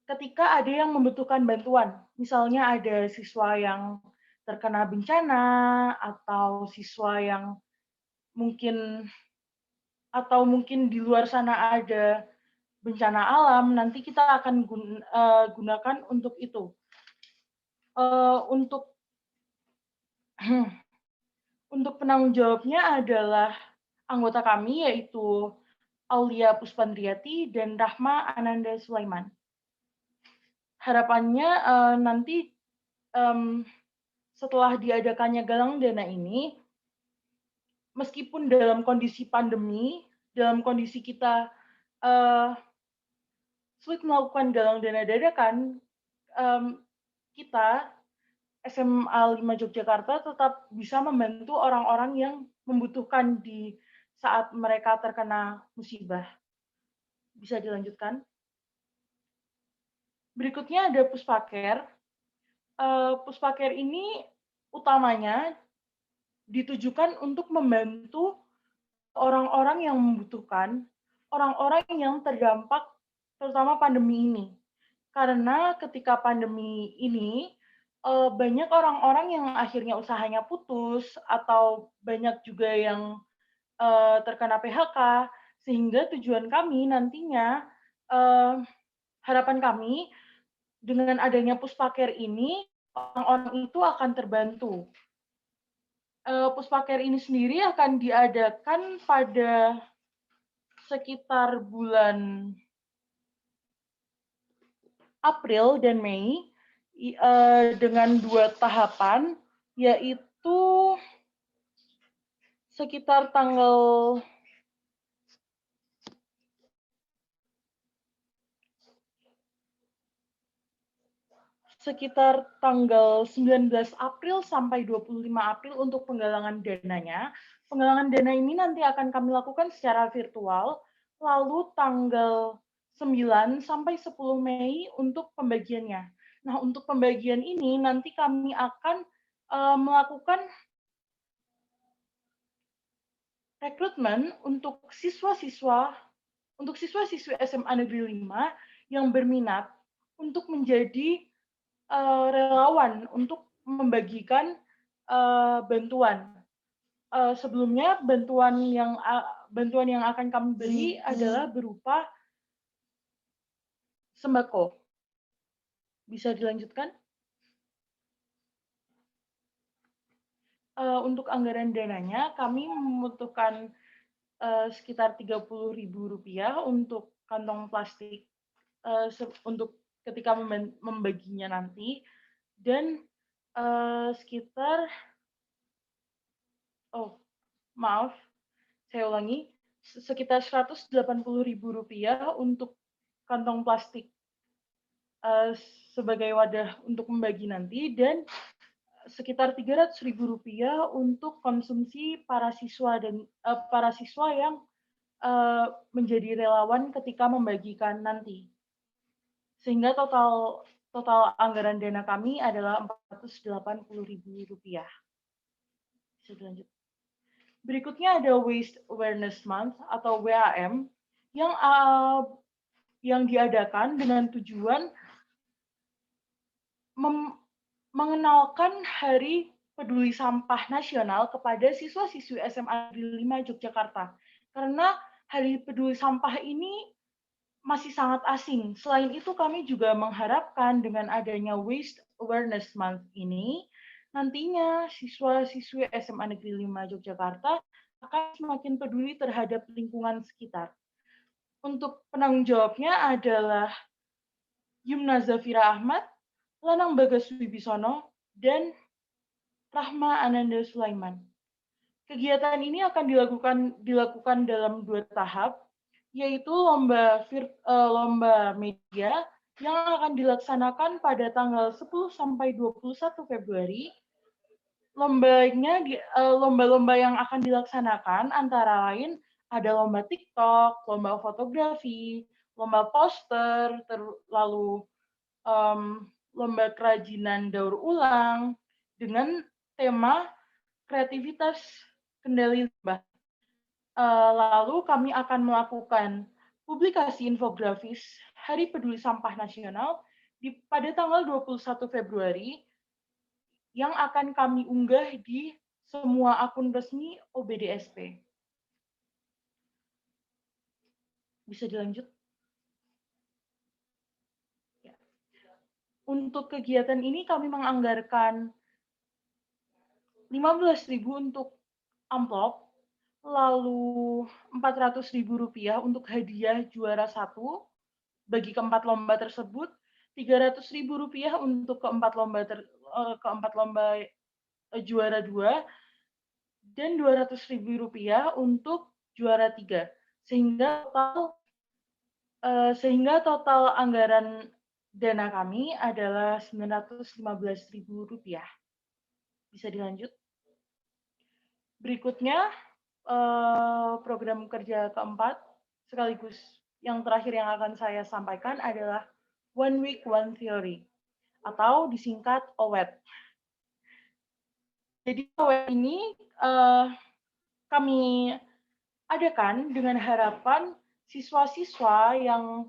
ketika ada yang membutuhkan bantuan. Misalnya ada siswa yang terkena bencana atau siswa yang mungkin di luar sana ada bencana alam, nanti kita akan gunakan untuk itu. Untuk penanggung jawabnya adalah anggota kami, yaitu Aulia Puspandriati dan Rahma Ananda Sulaiman. Harapannya nanti setelah diadakannya galang dana ini, meskipun dalam kondisi pandemi, dalam kondisi kita sulit melakukan galang dana dadakan, kita SMA 5 Yogyakarta tetap bisa membantu orang-orang yang membutuhkan di saat mereka terkena musibah. Bisa dilanjutkan? Berikutnya ada Puspaker. Puspaker ini utamanya ditujukan untuk membantu orang-orang yang membutuhkan, orang-orang yang terdampak terutama pandemi ini. Karena ketika pandemi ini, banyak orang-orang yang akhirnya usahanya putus, atau banyak juga yang terkena PHK, sehingga tujuan kami nantinya, harapan kami, dengan adanya Puspaker ini, orang-orang itu akan terbantu. Puspaker ini sendiri akan diadakan pada sekitar bulan April dan Mei dengan 2 tahapan, yaitu sekitar tanggal 19 April sampai 25 April untuk penggalangan dananya. Penggalangan dana ini nanti akan kami lakukan secara virtual, lalu tanggal 9 sampai 10 Mei untuk pembagiannya. Nah, untuk pembagian ini nanti kami akan melakukan rekrutmen untuk siswa-siswi SMA Negeri 5 yang berminat untuk menjadi relawan untuk membagikan bantuan. Sebelumnya bantuan yang akan kami beri adalah berupa sembako. Bisa dilanjutkan? Untuk anggaran dananya, kami membutuhkan sekitar Rp30.000 untuk kantong plastik untuk ketika membaginya nanti, dan sekitar, saya ulangi, sekitar Rp180.000 untuk kantong plastik sebagai wadah untuk membagi nanti, dan sekitar Rp300.000 untuk konsumsi para siswa yang menjadi relawan ketika membagikan nanti. Sehingga total anggaran dana kami adalah Rp480.000. Bisa dilanjut. Berikutnya ada Waste Awareness Month atau WAM yang diadakan dengan tujuan mengenalkan Hari Peduli Sampah Nasional kepada siswa-siswi SMA Negeri 5 Yogyakarta. Karena Hari Peduli Sampah ini masih sangat asing. Selain itu, kami juga mengharapkan dengan adanya Waste Awareness Month ini, nantinya siswa-siswi SMA Negeri 5 Yogyakarta akan semakin peduli terhadap lingkungan sekitar. Untuk penanggung jawabnya adalah Yumna Zafira Ahmad, Lanang Bagas Wibisono, dan Rahma Ananda Sulaiman. Kegiatan ini akan dilakukan dalam 2 tahap, yaitu lomba media yang akan dilaksanakan pada tanggal 10 sampai 21 Februari. Lomba-lomba yang akan dilaksanakan antara lain ada lomba TikTok, lomba fotografi, lomba poster, lalu lomba kerajinan daur ulang dengan tema kreativitas kendali limbah. Lalu kami akan melakukan publikasi infografis Hari Peduli Sampah Nasional pada tanggal 21 Februari yang akan kami unggah di semua akun resmi OBDSP. Bisa dilanjut? Untuk kegiatan ini kami menganggarkan 15.000 untuk amplop, lalu Rp400.000 untuk hadiah juara 1 bagi keempat lomba tersebut, Rp300.000 untuk keempat lomba juara 2, dan Rp200.000 untuk juara 3. Sehingga total anggaran dana kami adalah Rp915.000. Bisa dilanjut. Berikutnya, program kerja keempat, sekaligus yang terakhir yang akan saya sampaikan adalah One Week, One Theory, atau disingkat OWET. Jadi OWET ini kami adakan dengan harapan siswa-siswa yang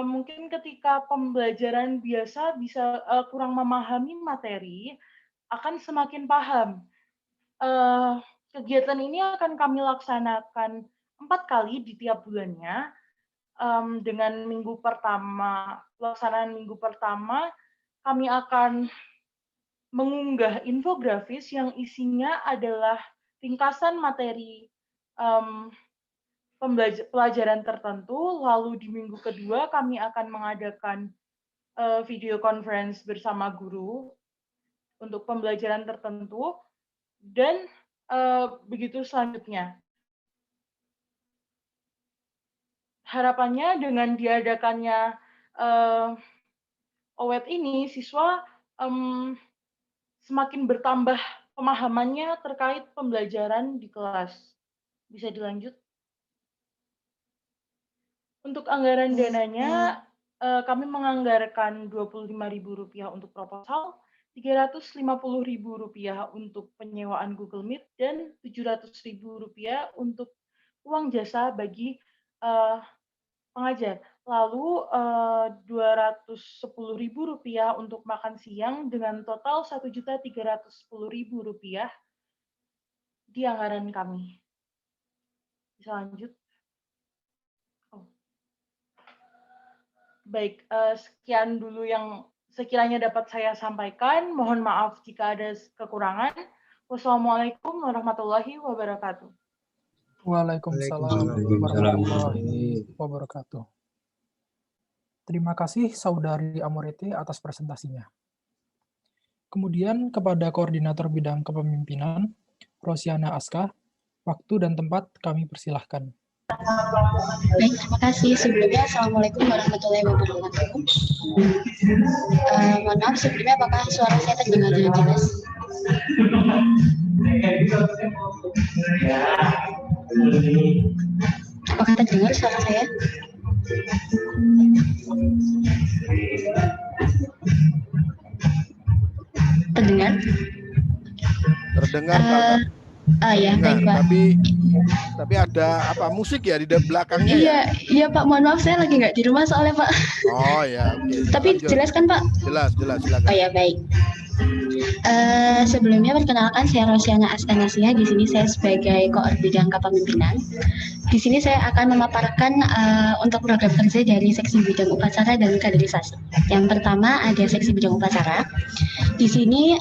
mungkin ketika pembelajaran biasa bisa kurang memahami materi, akan semakin paham. Kegiatan ini akan kami laksanakan 4 kali di tiap bulannya. Dengan pelaksanaan minggu pertama, kami akan mengunggah infografis yang isinya adalah ringkasan materi pelajaran tertentu. Lalu di minggu kedua kami akan mengadakan video conference bersama guru untuk pembelajaran tertentu, dan begitu selanjutnya. Harapannya dengan diadakannya OWET ini, siswa semakin bertambah pemahamannya terkait pembelajaran di kelas. Bisa dilanjut. Untuk anggaran dananya, kami menganggarkan Rp25.000 untuk proposal, Rp350.000 untuk penyewaan Google Meet, dan Rp700.000 untuk uang jasa bagi pengajar. Lalu Rp210.000 untuk makan siang, dengan total Rp1.310.000 di anggaran kami. Bisa lanjut. Baik, sekian dulu yang sekiranya dapat saya sampaikan. Mohon maaf jika ada kekurangan. Wassalamualaikum warahmatullahi wabarakatuh. Waalaikumsalam warahmatullahi wabarakatuh. Terima kasih Saudari Amorete atas presentasinya. Kemudian kepada Koordinator Bidang Kepemimpinan, Rosiana Aska, waktu dan tempat kami persilahkan. Baik, terima kasih. Sebelumnya, Assalamualaikum warahmatullahi wabarakatuh. Mohon maaf, sebelumnya apakah suara saya terdengar dengan jelas? Apakah terdengar suara saya? Terdengar? Terdengar, Pak. Ya, baik, Pak. Tapi ada apa musik ya di belakangnya? Iya Pak, mohon maaf saya lagi nggak di rumah soalnya Pak. Oh ya, oke. Tapi lanjut. Jelas kan Pak? Jelas, silakan. Oh ya, baik. Sebelumnya perkenalkan, saya Rosiana Askanasia. Di sini saya sebagai Koor Bidang Kepemimpinan. Di sini saya akan memaparkan untuk program kerja dari Seksi Bidang Upacara dan Kaderisasi. Yang pertama ada Seksi Bidang Upacara. Di sini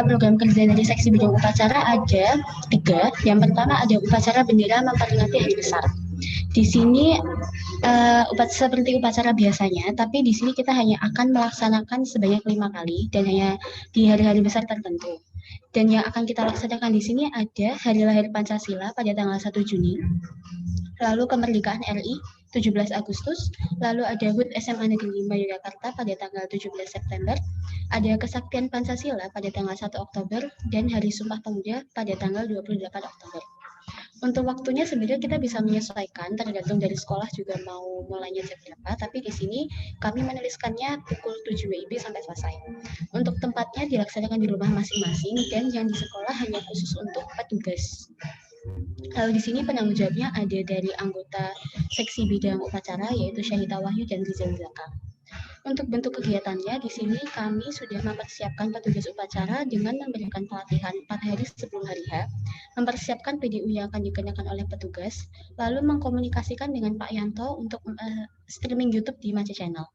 program kerja dari Seksi Bidang Upacara ada 3. Yang pertama ada upacara bendera memperingati hari besar. Di sini seperti upacara biasanya, tapi di sini kita hanya akan melaksanakan sebanyak 5 kali dan hanya di hari-hari besar tertentu. Dan yang akan kita laksanakan di sini ada Hari Lahir Pancasila pada tanggal 1 Juni, lalu Kemerdekaan RI 17 Agustus, lalu ada HUT SMA Negeri 5 Yogyakarta pada tanggal 17 September, ada Kesaktian Pancasila pada tanggal 1 Oktober, dan Hari Sumpah Pemuda pada tanggal 28 Oktober. Untuk waktunya sebenarnya kita bisa menyesuaikan, tergantung dari sekolah juga mau mulainya jam berapa, tapi di sini kami menuliskannya pukul 7 WIB sampai selesai. Untuk tempatnya dilaksanakan di rumah masing-masing, dan yang di sekolah hanya khusus untuk petugas. Lalu di sini penanggung jawabnya ada dari anggota Seksi Bidang Upacara, yaitu Syahida Wahyu dan Rizal Zaka. Untuk bentuk kegiatannya, di sini kami sudah mempersiapkan petugas upacara dengan memberikan pelatihan 4 hari sebelum hari H, mempersiapkan PDU yang akan dikenakan oleh petugas, lalu mengkomunikasikan dengan Pak Yanto untuk streaming YouTube di Maca Channel.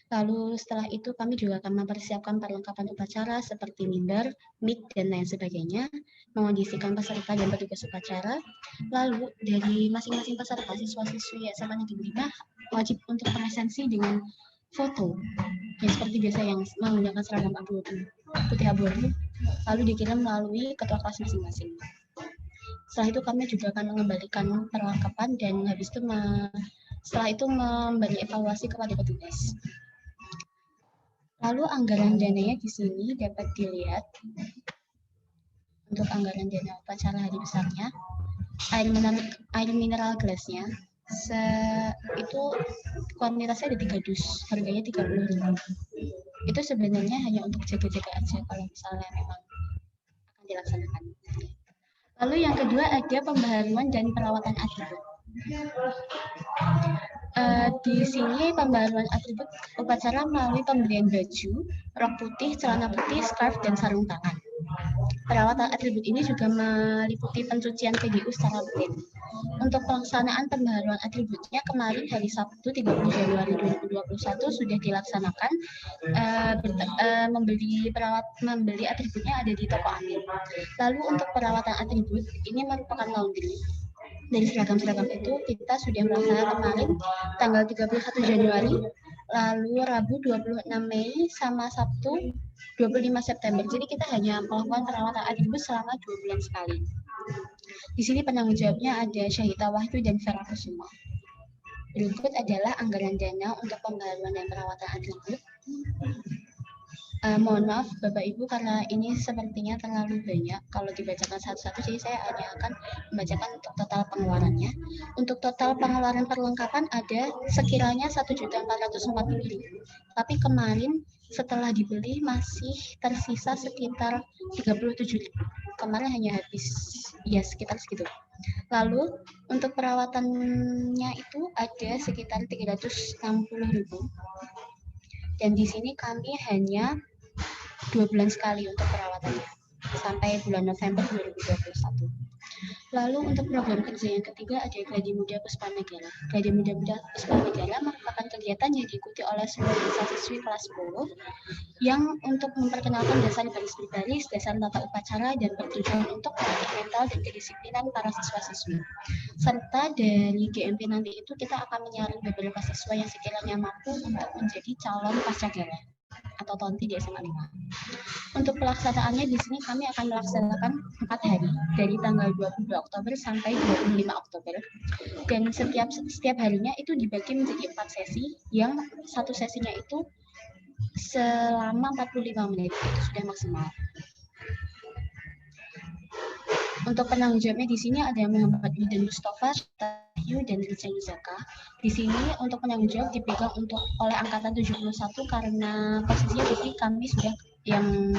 Lalu setelah itu kami juga akan mempersiapkan perlengkapan upacara seperti mimbar, mic, dan lain sebagainya, mengondisikan peserta dan petugas upacara. Lalu dari masing-masing peserta siswa-siswi SMA Negeri 5 wajib untuk presensi dengan foto yang seperti biasa yang menggunakan seragam putih abu-abu, lalu dikirim melalui ketua kelas masing-masing. Setelah itu kami juga akan mengembalikan perlengkapan dan habis itu setelah itu memberi evaluasi kepada petugas. Lalu anggaran dananya di sini dapat dilihat untuk anggaran dana upacara hari besarnya, air mineral gelasnya, itu kuantitasnya ada 3 dus, harganya 30.000. Itu sebenarnya hanya untuk jaga-jaga aja kalau misalnya memang akan dilaksanakan. Lalu yang kedua ada pembaharuan dan perawatan atribut. Di sini pembaharuan atribut upacara melalui pemberian baju, rok putih, celana putih, scarf, dan sarung tangan. Perawatan atribut ini juga meliputi pencucian PGU secara rutin. Untuk pelaksanaan pembaharuan atributnya kemarin hari Sabtu 30 Januari 2021 sudah dilaksanakan. Membeli atributnya ada di toko Amin. Lalu untuk perawatan atribut ini merupakan laundry. Dari seragam-seragam itu kita sudah melaksanakan kemarin tanggal 31 Januari, lalu Rabu 26 Mei, sama Sabtu 25 September. Jadi kita hanya melakukan perawatan atribut selama 2 bulan sekali. Di sini penanggung jawabnya ada Syahita Wahyu dan Vera Kusuma. Berikut adalah anggaran dana untuk pembaharuan dan perawatan atribut. Mohon maaf Bapak Ibu karena ini sepertinya terlalu banyak kalau dibacakan satu-satu, jadi saya hanya akan membacakan untuk total pengeluarannya. Untuk total pengeluaran perlengkapan ada sekiranya 1.440.000, tapi kemarin setelah dibeli masih tersisa sekitar 37.000. Kemarin hanya habis ya sekitar segitu. Lalu untuk perawatannya itu ada sekitar 360.000. Dan di sini kami hanya 2 bulan sekali untuk perawatannya, sampai bulan November 2021. Lalu untuk program kerja yang ketiga ada Gladi Muda Puspa Negara. Gladi Muda Puspa Negara merupakan kegiatan yang diikuti oleh seluruh siswa kelas 10 yang untuk memperkenalkan dasar baris berbaris, dasar tata upacara, dan bertujuan untuk melatih mental dan kedisiplinan para siswa-siswi. Serta dari GMP nanti itu kita akan menyaring beberapa siswa yang sekiranya mampu untuk menjadi calon pascagala atau tonti di SMA 5. Untuk pelaksanaannya di sini kami akan melaksanakan 4 hari dari tanggal 22 Oktober sampai 25 Oktober. Dan setiap harinya itu dibagi menjadi 4 sesi yang satu sesinya itu selama 45 menit, itu sudah maksimal. Untuk penanggung jawabnya di sini ada Muhammad Widan Mustafa, Tahyu, dan Rizal Zaka. Di sini untuk penanggung jawab dipegang oleh angkatan 71 karena posisinya di sini kami sudah yang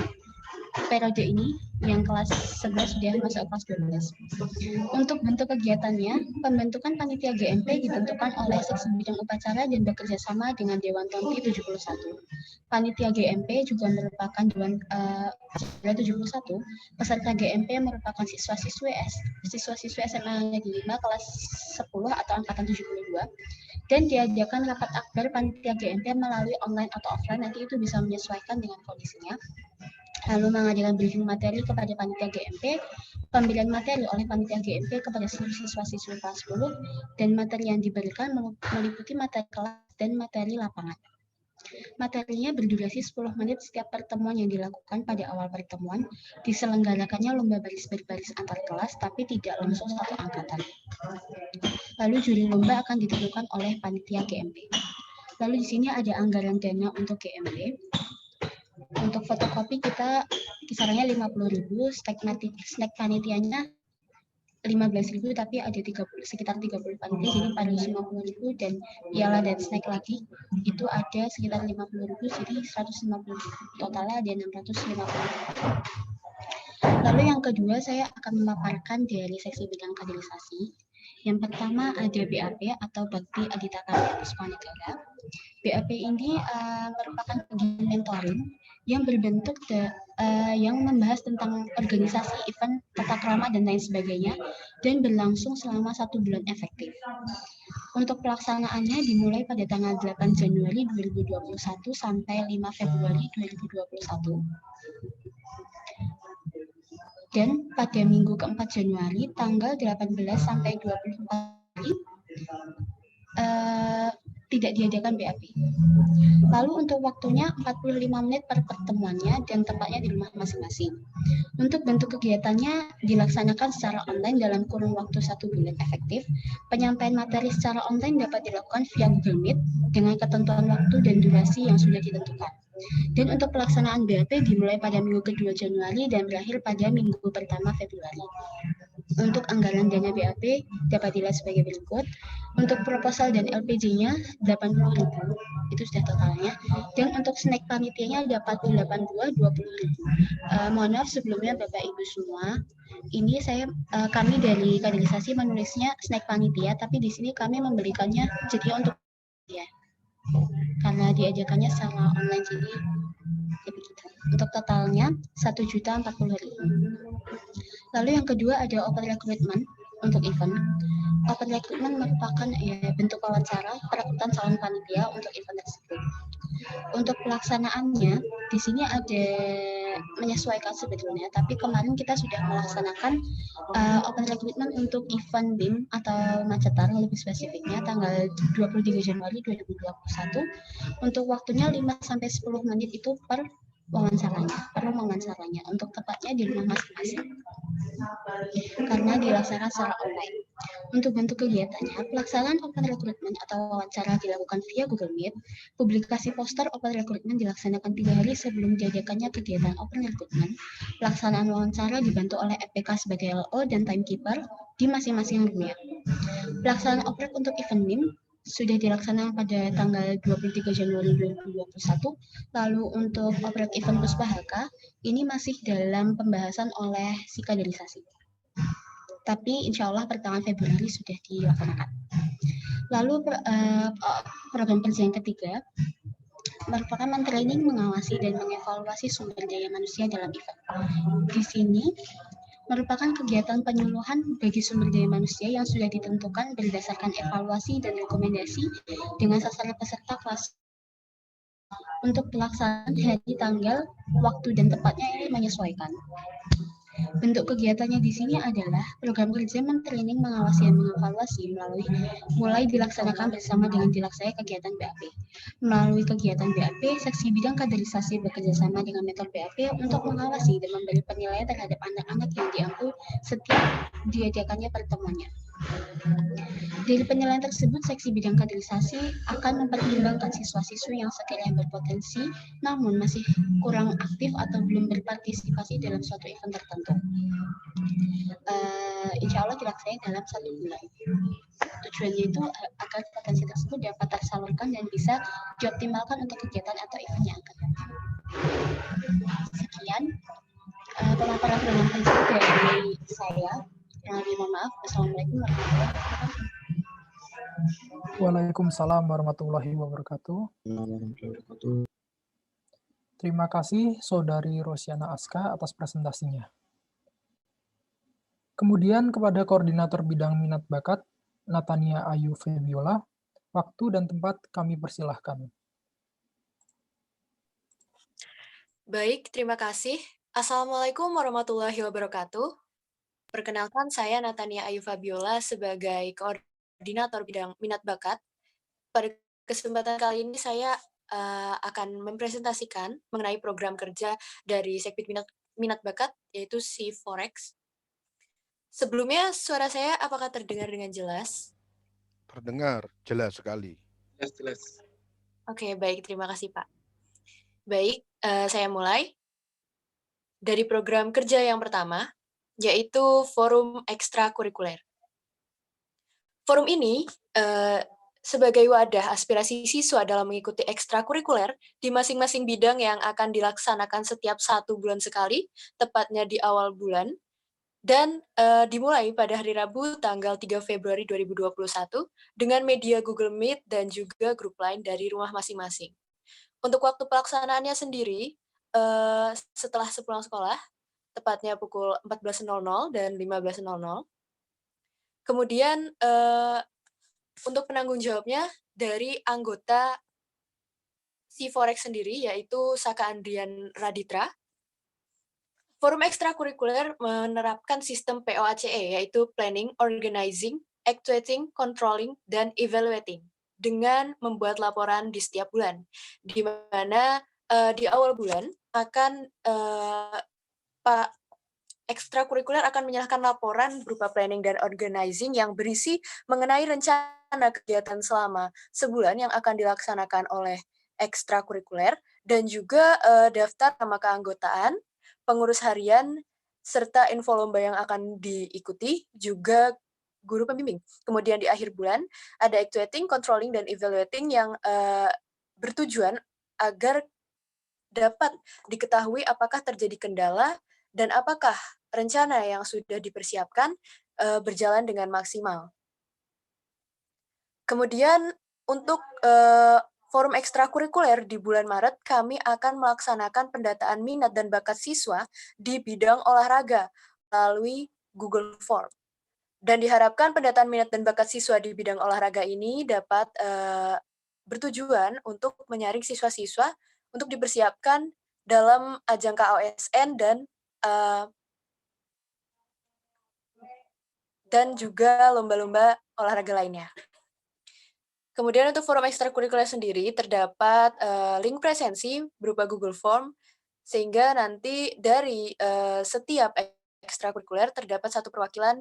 periode ini yang kelas 11 sudah masuk kelas 12. Untuk bentuk kegiatannya, pembentukan panitia GMP ditentukan oleh seksi bidang upacara dan bekerja sama dengan Dewan Tonti 71. Panitia GMP juga merupakan Dewan 71. Peserta GMP merupakan siswa-siswi SMA Negeri 5 kelas 10 atau angkatan 72. Dan diadakan rapat akbar panitia GMP melalui online atau offline, nanti itu bisa menyesuaikan dengan kondisinya. Lalu mengadakan briefing materi kepada panitia GMP, pemberian materi oleh panitia GMP kepada seluruh siswa-siswi kelas 10, dan materi yang diberikan meliputi materi kelas dan materi lapangan. Materinya berdurasi 10 menit setiap pertemuan yang dilakukan pada awal pertemuan, diselenggarakannya lomba baris berbaris antar kelas, tapi tidak langsung satu angkatan. Lalu juri lomba akan ditentukan oleh panitia GMP. Lalu di sini ada anggaran dana untuk GMP. Untuk fotokopi kita kisarannya 50.000, snack panitianya 15.000, tapi ada sekitar 30 panitia, jadi pada 50.000, dan piala dan snack lagi itu ada sekitar 50.000, jadi 150.000. Totalnya ada 650.000. Lalu yang kedua saya akan memaparkan dari seksi bidang kaderisasi. Yang pertama ada BAP atau Bakti Adhita Karya Puspa Negara. BAP ini merupakan kegiatan mentoring yang berbentuk yang membahas tentang organisasi event, tata krama, dan lain sebagainya, dan berlangsung selama 1 bulan efektif. Untuk pelaksanaannya dimulai pada tanggal 8 Januari 2021 sampai 5 Februari 2021. Dan pada minggu keempat Januari, tanggal 18 sampai 24 Februari, tidak diadakan BAP. Lalu untuk waktunya 45 menit per pertemuannya dan tempatnya di rumah masing-masing. Untuk bentuk kegiatannya dilaksanakan secara online dalam kurun waktu 1 bulan efektif. Penyampaian materi secara online dapat dilakukan via Google Meet dengan ketentuan waktu dan durasi yang sudah ditentukan. Dan untuk pelaksanaan BAP dimulai pada minggu kedua Januari dan berakhir pada minggu pertama Februari. Untuk anggaran dana BAP dapat dilihat sebagai berikut. Untuk proposal dan LPJ-nya 80.000, itu sudah totalnya. Dan untuk snack panitianya ada 48.2, 20.000. Mohon maaf sebelumnya Bapak Ibu semua. Ini kami dari kaderisasi menulisnya snack panitia, tapi di sini kami memberikannya jadi untuk ya. Karena diajakannya secara online jadi begitu. Untuk totalnya 1.040.000. Lalu yang kedua ada open recruitment untuk event. Open recruitment merupakan bentuk wawancara perekrutan calon panitia untuk event tersebut. Untuk pelaksanaannya di sini ada menyesuaikan sebetulnya, tapi kemarin kita sudah melaksanakan open recruitment untuk event BIM atau Macetar lebih spesifiknya tanggal 23 Januari 2021. Untuk waktunya 5-10 menit itu per wawancaranya untuk tepatnya di rumah masing-masing karena dilaksanakan secara online. Untuk bentuk kegiatannya, pelaksanaan open recruitment atau wawancara dilakukan via Google Meet. Publikasi poster open recruitment dilaksanakan 3 hari sebelum diadakannya kegiatan open recruitment. Pelaksanaan wawancara dibantu oleh FPK sebagai LO dan timekeeper di masing-masing roomnya. Pelaksanaan oprek untuk event BIM sudah dilaksanakan pada tanggal 23 Januari 2021. Lalu untuk oprek event Puspa HK, ini masih dalam pembahasan oleh si kaderisasi. Tapi insya Allah pertengahan Februari sudah dilaksanakan. Lalu program kerja yang ketiga merupakan mentraining, mengawasi, dan mengevaluasi sumber daya manusia dalam event. Di sini merupakan kegiatan penyuluhan bagi sumber daya manusia yang sudah ditentukan berdasarkan evaluasi dan rekomendasi dengan sasaran peserta kelas. Untuk pelaksanaan hari, tanggal, waktu, dan tempatnya ini menyesuaikan. Bentuk kegiatannya di sini adalah program kerja mentraining, mengawasi, dan mengevaluasi mulai dilaksanakan bersama dengan dilaksanakan kegiatan BAP. Melalui kegiatan BAP, seksi bidang kaderisasi bekerjasama dengan metode BAP untuk mengawasi dan memberi penilaian terhadap anak-anak yang diampu setiap diadakannya pertemuannya. Dari penilaian tersebut, seksi bidang kaderisasi akan mempertimbangkan siswa-siswi yang sekiranya berpotensi namun masih kurang aktif atau belum berpartisipasi dalam suatu event tertentu. Insya Allah dilaksanakan dalam 1 bulan. Tujuannya itu agar potensi tersebut dapat tersalurkan dan bisa dioptimalkan untuk kegiatan atau event yang akan datang. Sekian pemaparan program kerja dari saya. Yang lebih mohon maaf. Wassalamualaikum warahmatullahi wabarakatuh. Waalaikumsalam warahmatullahi wabarakatuh. Terima kasih Saudari Rosiana Aska atas presentasinya. Kemudian kepada Koordinator Bidang Minat Bakat, Natania Ayu Febiola, waktu dan tempat kami persilahkan. Baik, terima kasih. Assalamualaikum warahmatullahi wabarakatuh. Perkenalkan, saya Natania Ayu Febiola sebagai Koordinator Bidang Minat Bakat. Pada kesempatan kali ini saya akan mempresentasikan mengenai program kerja dari Sekbid Minat Bakat, yaitu si Forex. Sebelumnya, suara saya apakah terdengar dengan jelas? Terdengar, jelas sekali. Jelas. Oke, baik. Terima kasih, Pak. Baik, saya mulai. Dari program kerja yang pertama, yaitu Forum Ekstrakurikuler. Forum ini sebagai wadah aspirasi siswa dalam mengikuti ekstrakurikuler di masing-masing bidang yang akan dilaksanakan setiap 1 bulan sekali, tepatnya di awal bulan, dan dimulai pada hari Rabu tanggal 3 Februari 2021 dengan media Google Meet dan juga grup lain dari rumah masing-masing. Untuk waktu pelaksanaannya sendiri, setelah sepulang sekolah, tepatnya pukul 14.00 dan 15.00. Kemudian, untuk penanggung jawabnya dari anggota si Forex sendiri, yaitu Saka Andrian Raditra. Forum ekstrakurikuler menerapkan sistem POACE, yaitu Planning, Organizing, Actuating, Controlling, dan Evaluating, dengan membuat laporan di setiap bulan, di mana di awal bulan akan Pak ekstrakurikuler akan menyerahkan laporan berupa planning dan organizing yang berisi mengenai rencana kegiatan selama sebulan yang akan dilaksanakan oleh ekstrakurikuler, dan juga daftar nama keanggotaan, pengurus harian, serta info lomba yang akan diikuti, juga guru pembimbing. Kemudian di akhir bulan ada actuating, controlling, dan evaluating yang bertujuan agar dapat diketahui apakah terjadi kendala dan apakah rencana yang sudah dipersiapkan berjalan dengan maksimal. Kemudian untuk forum ekstrakurikuler di bulan Maret, kami akan melaksanakan pendataan minat dan bakat siswa di bidang olahraga melalui Google Form. Dan diharapkan pendataan minat dan bakat siswa di bidang olahraga ini dapat bertujuan untuk menyaring siswa-siswa untuk dipersiapkan dalam ajang KOSN dan juga lomba-lomba olahraga lainnya. Kemudian untuk forum ekstrakurikuler sendiri terdapat link presensi berupa Google Form, sehingga nanti dari setiap ekstrakurikuler terdapat satu perwakilan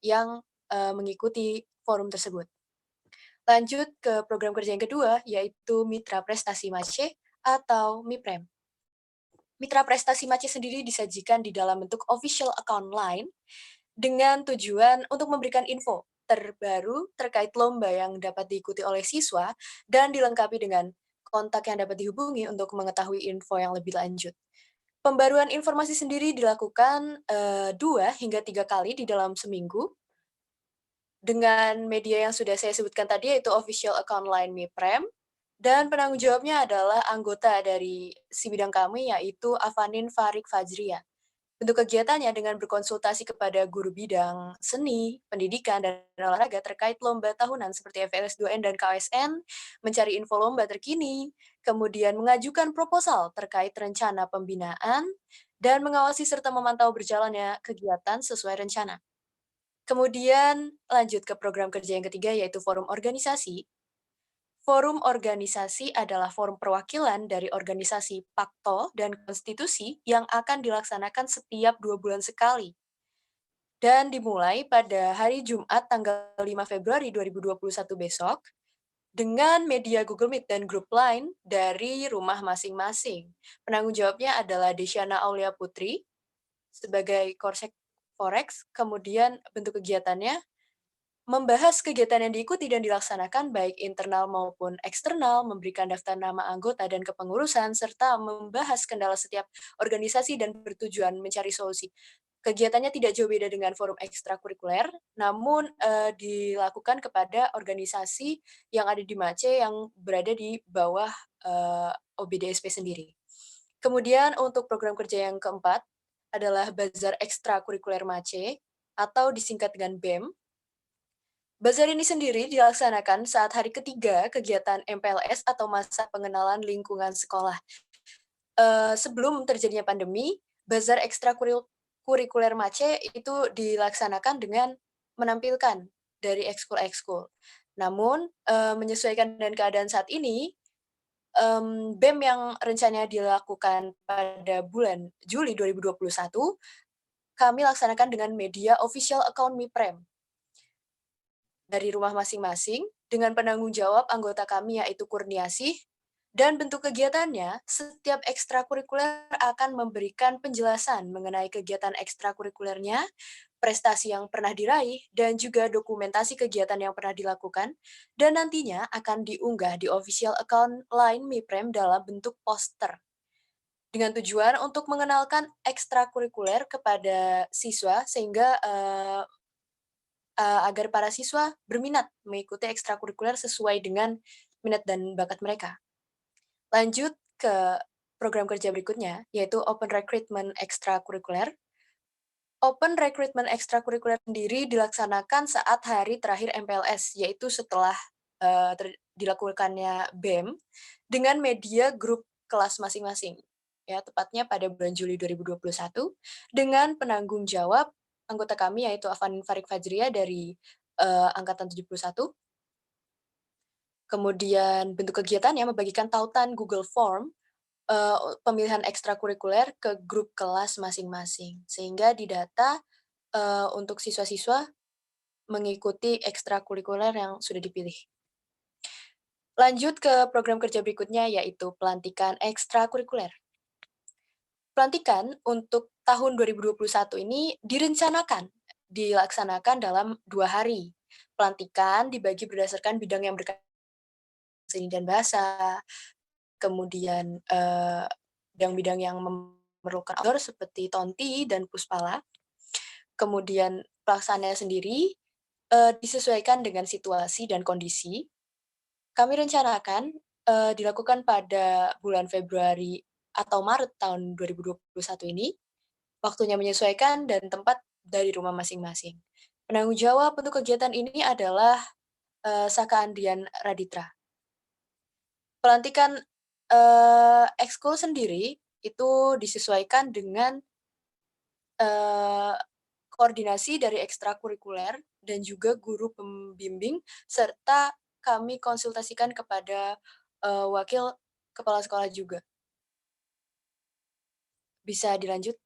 yang mengikuti forum tersebut. Lanjut ke program kerja yang kedua, yaitu Mitra Prestasi MACE atau MIPREM. Mitra Prestasi MACE sendiri disajikan di dalam bentuk official account line dengan tujuan untuk memberikan info terbaru terkait lomba yang dapat diikuti oleh siswa dan dilengkapi dengan kontak yang dapat dihubungi untuk mengetahui info yang lebih lanjut. Pembaruan informasi sendiri dilakukan 2 hingga 3 kali di dalam seminggu dengan media yang sudah saya sebutkan tadi, yaitu official account line MIPREM, dan penanggung jawabnya adalah anggota dari si bidang kami, yaitu Avanin Farik Fajria. Bentuk kegiatannya dengan berkonsultasi kepada guru bidang seni, pendidikan, dan olahraga terkait lomba tahunan seperti FLS 2N dan KSN, mencari info lomba terkini, kemudian mengajukan proposal terkait rencana pembinaan, dan mengawasi serta memantau berjalannya kegiatan sesuai rencana. Kemudian lanjut ke program kerja yang ketiga, yaitu forum organisasi. Forum organisasi adalah forum perwakilan dari organisasi PAKTO dan konstitusi yang akan dilaksanakan setiap 2 bulan sekali. Dan dimulai pada hari Jumat tanggal 5 Februari 2021 besok dengan media Google Meet dan grup Line dari rumah masing-masing. Penanggung jawabnya adalah Desyana Aulia Putri sebagai Korsek Forex. Kemudian bentuk kegiatannya membahas kegiatan yang diikuti dan dilaksanakan baik internal maupun eksternal, memberikan daftar nama anggota dan kepengurusan, serta membahas kendala setiap organisasi dan bertujuan mencari solusi. Kegiatannya tidak jauh beda dengan forum ekstrakurikuler, namun dilakukan kepada organisasi yang ada di MACE yang berada di bawah OBDSP sendiri. Kemudian untuk program kerja yang keempat adalah Bazar Ekstrakurikuler MACE atau disingkat dengan BEM. Bazar ini sendiri dilaksanakan saat hari ketiga kegiatan MPLS atau masa pengenalan lingkungan sekolah. Sebelum terjadinya pandemi, Bazar Ekstrakurikuler MACE itu dilaksanakan dengan menampilkan dari ekskul-ekskul. Namun, menyesuaikan dengan keadaan saat ini, BEM yang rencananya dilakukan pada bulan Juli 2021, kami laksanakan dengan media official account MIPREM dari rumah masing-masing dengan penanggung jawab anggota kami yaitu Kurniasih, dan bentuk kegiatannya setiap ekstrakurikuler akan memberikan penjelasan mengenai kegiatan ekstrakurikulernya, prestasi yang pernah diraih, dan juga dokumentasi kegiatan yang pernah dilakukan, dan nantinya akan diunggah di official account line MIPREM dalam bentuk poster. Dengan tujuan untuk mengenalkan ekstrakurikuler kepada siswa sehingga agar para siswa berminat mengikuti ekstrakurikuler sesuai dengan minat dan bakat mereka. Lanjut ke program kerja berikutnya, yaitu Open Recruitment Ekstrakurikuler. Open Recruitment Ekstrakurikuler sendiri dilaksanakan saat hari terakhir MPLS, yaitu setelah dilakukannya BEM dengan media grup kelas masing-masing. Ya, tepatnya pada bulan Juli 2021 dengan penanggung jawab anggota kami yaitu Afanin Farik Fajria dari angkatan 71. Kemudian bentuk kegiatannya membagikan tautan Google Form pemilihan ekstrakurikuler ke grup kelas masing-masing, sehingga didata untuk siswa-siswa mengikuti ekstrakurikuler yang sudah dipilih. Lanjut ke program kerja berikutnya, yaitu pelantikan ekstrakurikuler. Pelantikan untuk tahun 2021 ini dilaksanakan dalam 2 hari. Pelantikan dibagi berdasarkan bidang yang berkaitan seni dan bahasa, kemudian bidang-bidang yang memerlukan outdoor seperti tonti dan puspala. Kemudian pelaksanaannya sendiri disesuaikan dengan situasi dan kondisi. Kami rencanakan dilakukan pada bulan Februari atau Maret tahun 2021 ini. Waktunya menyesuaikan dan tempat dari rumah masing-masing. Penanggung jawab untuk kegiatan ini adalah Saka Andrian Raditra. Pelantikan ekskul sendiri itu disesuaikan dengan koordinasi dari ekstrakurikuler dan juga guru pembimbing, serta kami konsultasikan kepada wakil kepala sekolah juga. Bisa dilanjut?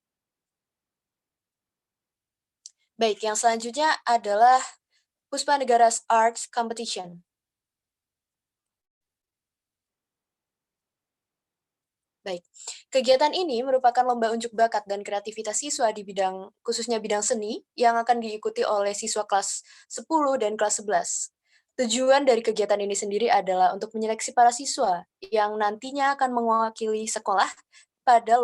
Baik, yang selanjutnya adalah Puspanegara Arts Competition. Baik, kegiatan ini merupakan lomba unjuk bakat dan kreativitas siswa di khususnya bidang seni, yang akan diikuti oleh siswa kelas 10 dan kelas 11. Tujuan dari kegiatan ini sendiri adalah untuk menyeleksi para siswa yang nantinya akan mewakili sekolah pada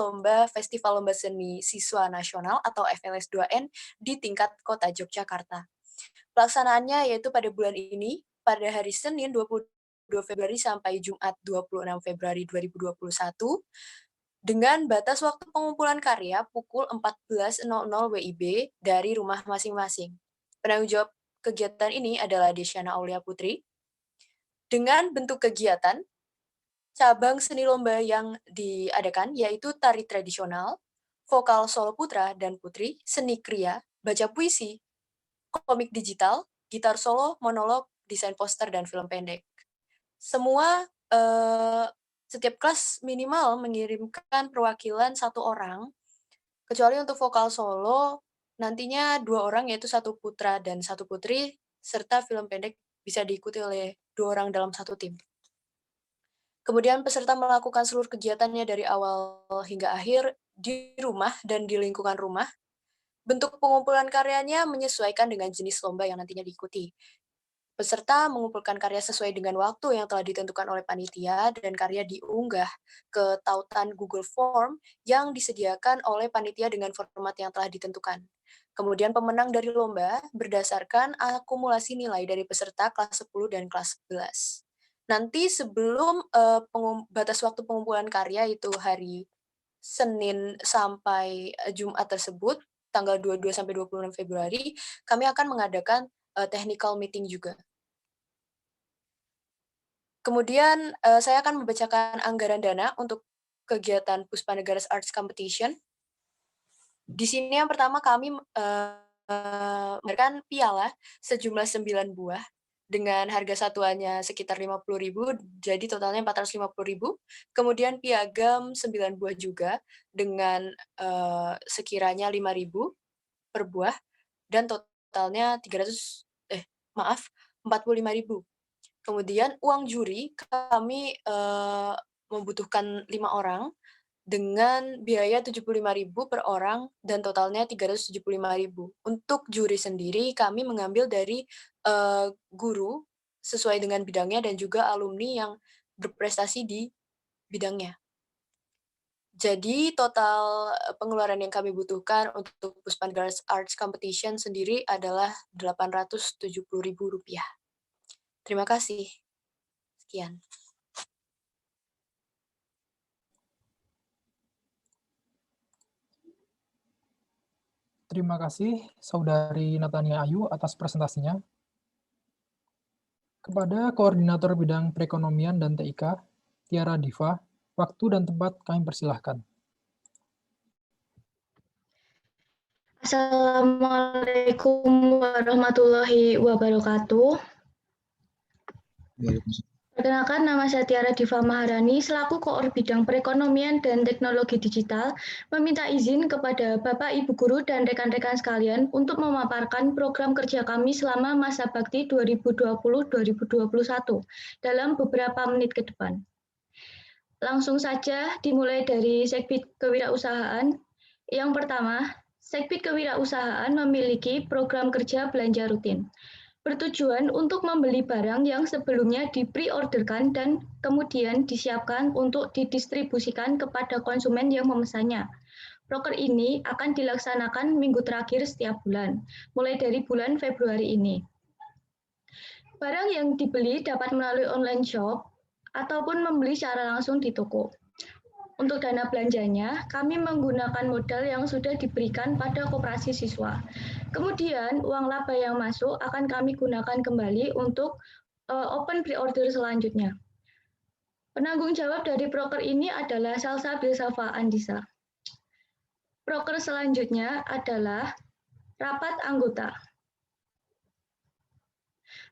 Festival Lomba Seni Siswa Nasional atau FLS2N di tingkat Kota Yogyakarta. Pelaksanaannya yaitu pada bulan ini, pada hari Senin 22 Februari sampai Jumat 26 Februari 2021, dengan batas waktu pengumpulan karya pukul 14.00 WIB dari rumah masing-masing. Penanggung jawab kegiatan ini adalah Desyana Aulia Putri. Dengan bentuk kegiatan, cabang seni lomba yang diadakan yaitu tari tradisional, vokal solo putra dan putri, seni kriya, baca puisi, komik digital, gitar solo, monolog, desain poster, dan film pendek. Semua setiap kelas minimal mengirimkan perwakilan 1 orang, kecuali untuk vokal solo nantinya 2 orang yaitu 1 putra dan 1 putri, serta film pendek bisa diikuti oleh 2 orang dalam 1 tim. Kemudian peserta melakukan seluruh kegiatannya dari awal hingga akhir di rumah dan di lingkungan rumah. Bentuk pengumpulan karyanya menyesuaikan dengan jenis lomba yang nantinya diikuti. Peserta mengumpulkan karya sesuai dengan waktu yang telah ditentukan oleh panitia dan karya diunggah ke tautan Google Form yang disediakan oleh panitia dengan format yang telah ditentukan. Kemudian pemenang dari lomba berdasarkan akumulasi nilai dari peserta kelas 10 dan kelas 11. Nanti sebelum batas waktu pengumpulan karya itu hari Senin sampai Jumat tersebut, tanggal 22 sampai 26 Februari, kami akan mengadakan technical meeting juga. Kemudian saya akan membacakan anggaran dana untuk kegiatan Puspanegara Arts Competition. Di sini yang pertama kami memberikan piala sejumlah 9 buah dengan harga satuannya sekitar 50.000, jadi totalnya 450.000. Kemudian piagam 9 buah juga dengan sekiranya 5.000 per buah dan totalnya 45.000. Kemudian uang juri kami membutuhkan 5 orang dengan biaya 75.000 per orang dan totalnya 375.000. Untuk juri sendiri kami mengambil dari guru sesuai dengan bidangnya dan juga alumni yang berprestasi di bidangnya. Jadi total pengeluaran yang kami butuhkan untuk Puspanegara Arts Competition sendiri adalah Rp870.000. Terima kasih. Sekian. Terima kasih Saudari Natania Ayu atas presentasinya. Kepada Koordinator Bidang Perekonomian dan TIK, Tiara Diva, waktu dan tempat kami persilahkan. Assalamualaikum warahmatullahi wabarakatuh. Perkenalkan, nama saya Tiara Diva Maharani, selaku Koor Bidang Perekonomian dan Teknologi Digital, meminta izin kepada Bapak, Ibu Guru, dan rekan-rekan sekalian untuk memaparkan program kerja kami selama masa bakti 2020-2021 dalam beberapa menit ke depan. Langsung saja dimulai dari Sekbid Kewirausahaan. Yang pertama, Sekbid Kewirausahaan memiliki program kerja belanja rutin, bertujuan untuk membeli barang yang sebelumnya di-pre-orderkan dan kemudian disiapkan untuk didistribusikan kepada konsumen yang memesannya. Proker ini akan dilaksanakan minggu terakhir setiap bulan, mulai dari bulan Februari ini. Barang yang dibeli dapat melalui online shop ataupun membeli secara langsung di toko. Untuk dana belanjanya, kami menggunakan modal yang sudah diberikan pada koperasi siswa. Kemudian, uang laba yang masuk akan kami gunakan kembali untuk open pre-order selanjutnya. Penanggung jawab dari proker ini adalah Salsa Bilsafa Andisa. Proker selanjutnya adalah rapat anggota.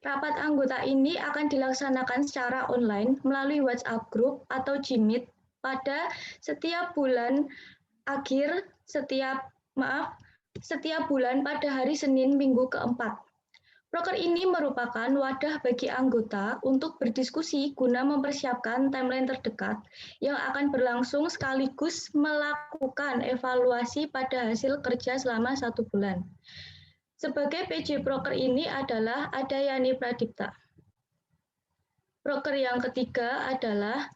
Rapat anggota ini akan dilaksanakan secara online melalui WhatsApp Group atau Jimit pada setiap bulan setiap bulan pada hari Senin minggu keempat. Proker ini merupakan wadah bagi anggota untuk berdiskusi guna mempersiapkan timeline terdekat yang akan berlangsung sekaligus melakukan evaluasi pada hasil kerja selama 1 bulan. Sebagai PJ Proker ini adalah Adayani Pradipta. Proker yang ketiga adalah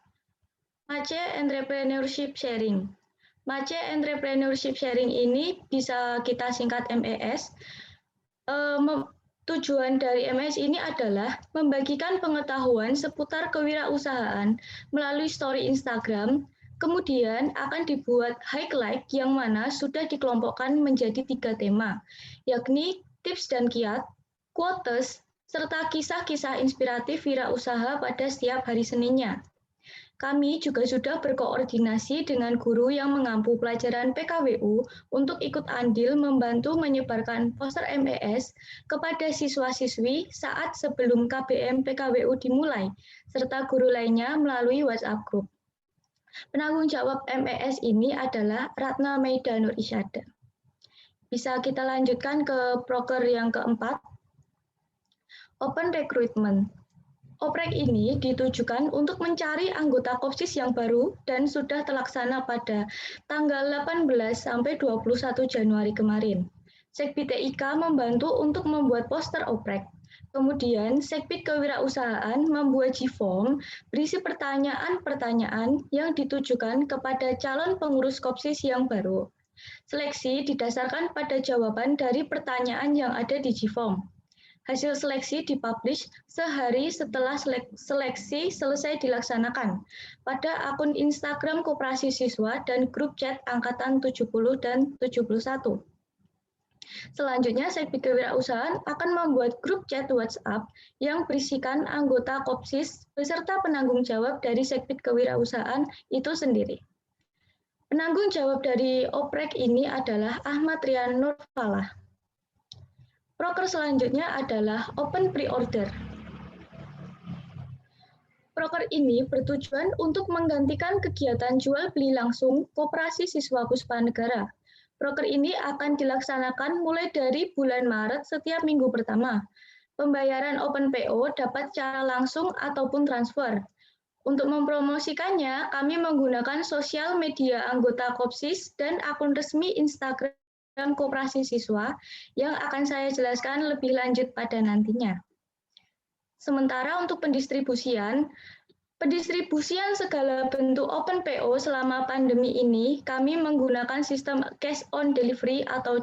Mace Entrepreneurship Sharing. Mace Entrepreneurship Sharing ini bisa kita singkat MES. Tujuan dari MES ini adalah membagikan pengetahuan seputar kewirausahaan melalui story Instagram, kemudian akan dibuat highlight yang mana sudah dikelompokkan menjadi 3 tema, yakni tips dan kiat, quotes, serta kisah-kisah inspiratif wirausaha pada setiap hari Seninnya. Kami juga sudah berkoordinasi dengan guru yang mengampu pelajaran PKWU untuk ikut andil membantu menyebarkan poster MES kepada siswa-siswi saat sebelum KBM PKWU dimulai, serta guru lainnya melalui WhatsApp Group. Penanggung jawab MES ini adalah Ratna Meida Nur Isyada. Bisa kita lanjutkan ke proker yang keempat, Open Recruitment. Oprek ini ditujukan untuk mencari anggota Kopsis yang baru dan sudah terlaksana pada tanggal 18 sampai 21 Januari kemarin. Sekbid TIK membantu untuk membuat poster oprek. Kemudian Sekbid Kewirausahaan membuat G-Form berisi pertanyaan-pertanyaan yang ditujukan kepada calon pengurus Kopsis yang baru. Seleksi didasarkan pada jawaban dari pertanyaan yang ada di G-Form. Hasil seleksi dipublish sehari setelah seleksi selesai dilaksanakan pada akun Instagram Koperasi Siswa dan grup chat Angkatan 70 dan 71. Selanjutnya, Sekbid Kewirausahaan akan membuat grup chat WhatsApp yang berisikan anggota Kopsis beserta penanggung jawab dari Sekbid Kewirausahaan itu sendiri. Penanggung jawab dari oprek ini adalah Ahmad Rian Nurfalah. Proker selanjutnya adalah Open Pre-Order. Proker ini bertujuan untuk menggantikan kegiatan jual beli langsung Koperasi Siswa Puspa Negara. Proker ini akan dilaksanakan mulai dari bulan Maret setiap minggu pertama. Pembayaran Open PO dapat secara langsung ataupun transfer. Untuk mempromosikannya, kami menggunakan sosial media anggota Kopsis dan akun resmi Instagram Koperasi Siswa yang akan saya jelaskan lebih lanjut pada nantinya. Sementara untuk pendistribusian segala bentuk Open PO selama pandemi ini kami menggunakan sistem cash on delivery atau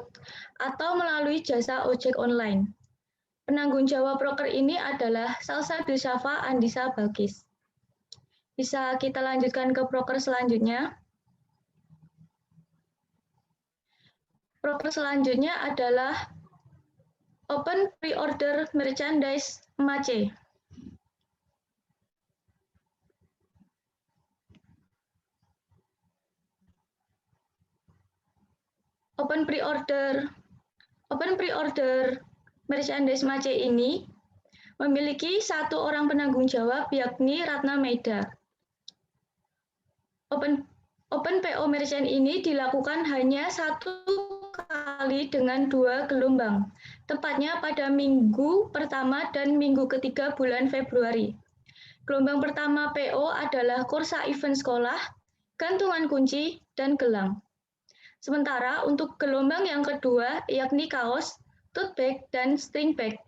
melalui jasa ojek online. Penanggung jawab proker ini adalah Salsa Bilsafa Andisa Balkis. Bisa kita lanjutkan ke proker selanjutnya. Proker selanjutnya adalah Open Pre-Order Merchandise MACE. Open Pre-Order Merchandise MACE ini memiliki satu orang penanggung jawab, yakni Ratna Maida. Open PO Merchant ini dilakukan hanya 1 kali dengan 2 gelombang, tepatnya pada minggu pertama dan minggu ketiga bulan Februari. Gelombang pertama PO adalah kursa event sekolah, gantungan kunci, dan gelang. Sementara untuk gelombang yang kedua, yakni kaos, tote bag, dan string bag,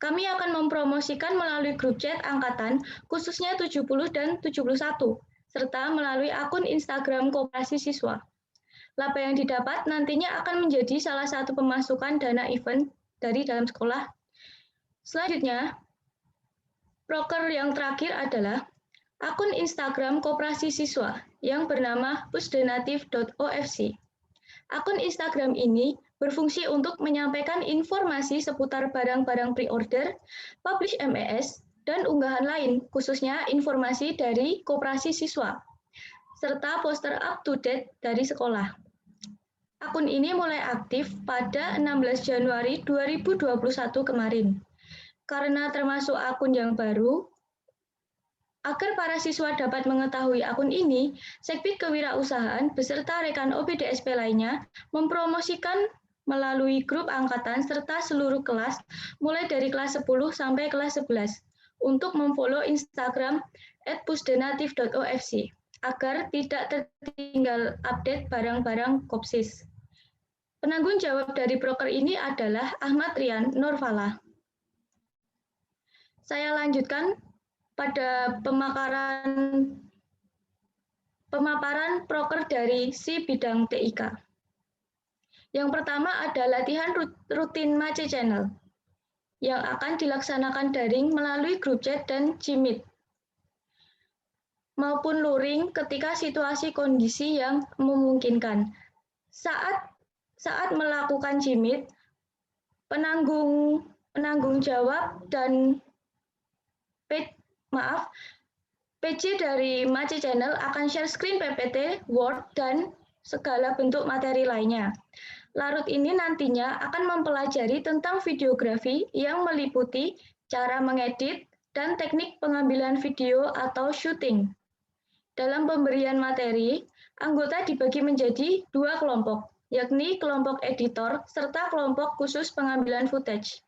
kami akan mempromosikan melalui grup chat angkatan, khususnya 70 dan 71, serta melalui akun Instagram Koperasi Siswa. Laba yang didapat nantinya akan menjadi salah satu pemasukan dana event dari dalam sekolah. Selanjutnya, proker yang terakhir adalah akun Instagram Koperasi Siswa yang bernama pusdenatif.ofc. Akun Instagram ini berfungsi untuk menyampaikan informasi seputar barang-barang pre-order, publish MES, dan unggahan lain, khususnya informasi dari Koperasi Siswa, serta poster up-to-date dari sekolah. Akun ini mulai aktif pada 16 Januari 2021 kemarin. Karena termasuk akun yang baru, agar para siswa dapat mengetahui akun ini, Sekbid Kewirausahaan beserta rekan OBDSP lainnya mempromosikan melalui grup angkatan serta seluruh kelas, mulai dari kelas 10 sampai kelas 11, untuk memfollow Instagram @pusdenatif.ofc agar tidak tertinggal update barang-barang Kopsis. Penanggung jawab dari proker ini adalah Ahmad Rian Nurfala. Saya lanjutkan pada pemaparan proker dari si bidang TIK. Yang pertama ada latihan rutin MACE Channel yang akan dilaksanakan daring melalui grup chat dan Gmeet maupun luring ketika situasi kondisi yang memungkinkan. Saat melakukan Gmeet, penanggung jawab dan PJ dari MACE Channel akan share screen PPT, Word, dan segala bentuk materi lainnya. Larut ini nantinya akan mempelajari tentang videografi yang meliputi cara mengedit dan teknik pengambilan video atau syuting. Dalam pemberian materi, anggota dibagi menjadi 2 kelompok, yakni kelompok editor serta kelompok khusus pengambilan footage.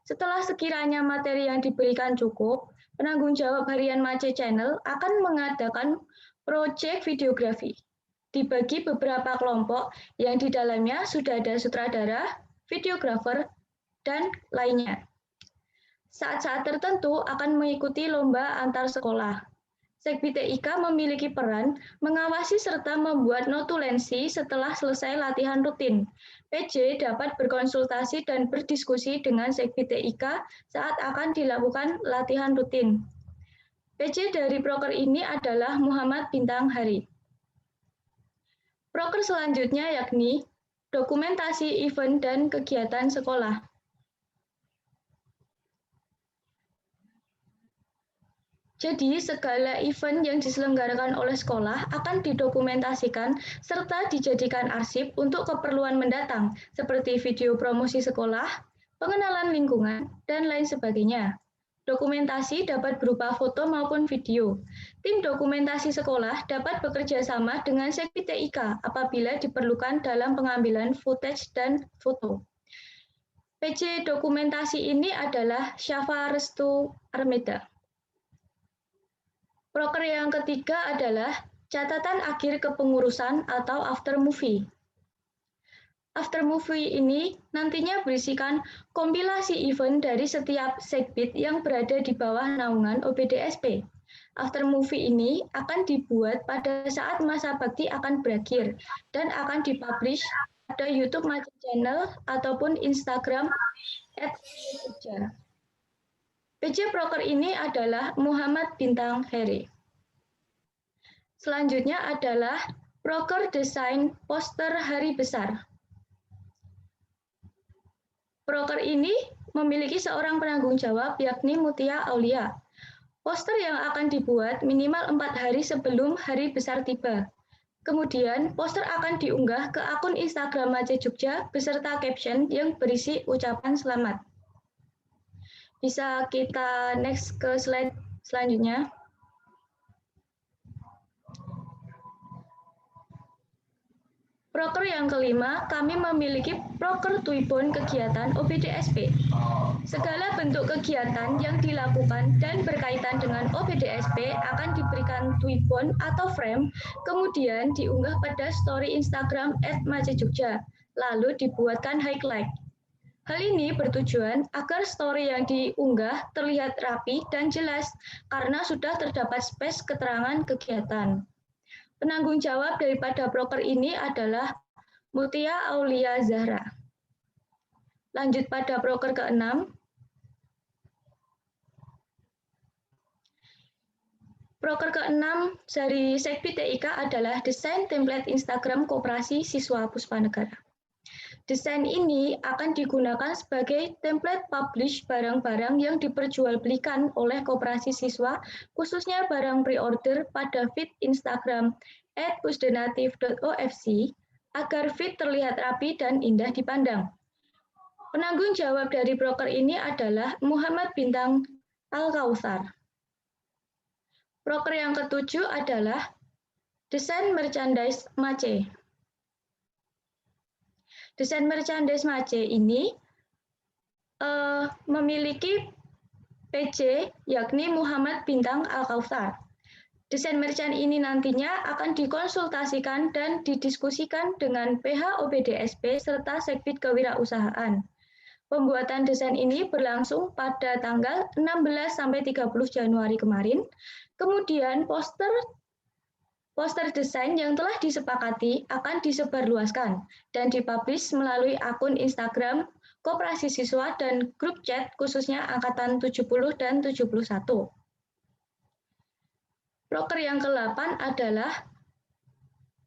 Setelah sekiranya materi yang diberikan cukup, penanggung jawab harian MACE Channel akan mengadakan proyek videografi. Dibagi beberapa kelompok yang di dalamnya sudah ada sutradara, videografer, dan lainnya. Saat-saat tertentu akan mengikuti lomba antar sekolah. Sekbid TIK memiliki peran mengawasi serta membuat notulensi setelah selesai latihan rutin. PJ dapat berkonsultasi dan berdiskusi dengan Sekbid TIK saat akan dilakukan latihan rutin. PJ dari proker ini adalah Muhammad Bintang Hari. Proker selanjutnya yakni dokumentasi event dan kegiatan sekolah. Jadi, segala event yang diselenggarakan oleh sekolah akan didokumentasikan serta dijadikan arsip untuk keperluan mendatang, seperti video promosi sekolah, pengenalan lingkungan, dan lain sebagainya. Dokumentasi dapat berupa foto maupun video. Tim dokumentasi sekolah dapat bekerja sama dengan Sekbid TIK apabila diperlukan dalam pengambilan footage dan foto. PJ dokumentasi ini adalah Syafa Restu Armeda. Proker yang ketiga adalah catatan akhir kepengurusan atau after movie. After movie ini nantinya berisikan kompilasi event dari setiap sekbid yang berada di bawah naungan OBDSP. After movie ini akan dibuat pada saat masa bakti akan berakhir dan akan dipublish pada YouTube MACE Channel ataupun Instagram @kerja. PJ Proker ini adalah Muhammad Bintang Hari. Selanjutnya adalah Proker Desain Poster Hari Besar. Proker ini memiliki seorang penanggung jawab, yakni Mutia Aulia. Poster yang akan dibuat minimal 4 hari sebelum hari besar tiba. Kemudian, poster akan diunggah ke akun Instagram Mace Jogja beserta caption yang berisi ucapan selamat. Bisa kita next ke slide selanjutnya. Proker yang kelima, kami memiliki proker Twibbon kegiatan OBDSP. Segala bentuk kegiatan yang dilakukan dan berkaitan dengan OBDSP akan diberikan Twibbon atau frame, kemudian diunggah pada story Instagram @macejogja, lalu dibuatkan highlight. Hal ini bertujuan agar story yang diunggah terlihat rapi dan jelas karena sudah terdapat space keterangan kegiatan. Penanggung jawab daripada proker ini adalah Mutia Aulia Zahra. Lanjut pada proker ke-6. Proker ke-6 dari Sekbi TIK adalah desain template Instagram Koperasi Siswa Puspanegara. Desain ini akan digunakan sebagai template publish barang-barang yang diperjualbelikan oleh koperasi siswa, khususnya barang pre-order pada feed Instagram @pusdenatif.ofc, agar feed terlihat rapi dan indah dipandang. Penanggung jawab dari proker ini adalah Muhammad Bintang Al-Kautsar. Proker yang ke-7 adalah desain merchandise Mace. Desain merchandise Mace ini memiliki PJ, yakni Muhammad Bintang Al-Kautsar. Desain merchan ini nantinya akan dikonsultasikan dan didiskusikan dengan PH OBDSP serta Sekbid Kewirausahaan. Pembuatan desain ini berlangsung pada tanggal 16 sampai 30 Januari kemarin. Kemudian poster desain yang telah disepakati akan disebarluaskan dan dipublish melalui akun Instagram Koperasi Siswa dan grup chat khususnya angkatan 70 dan 71. Proker yang ke-8 adalah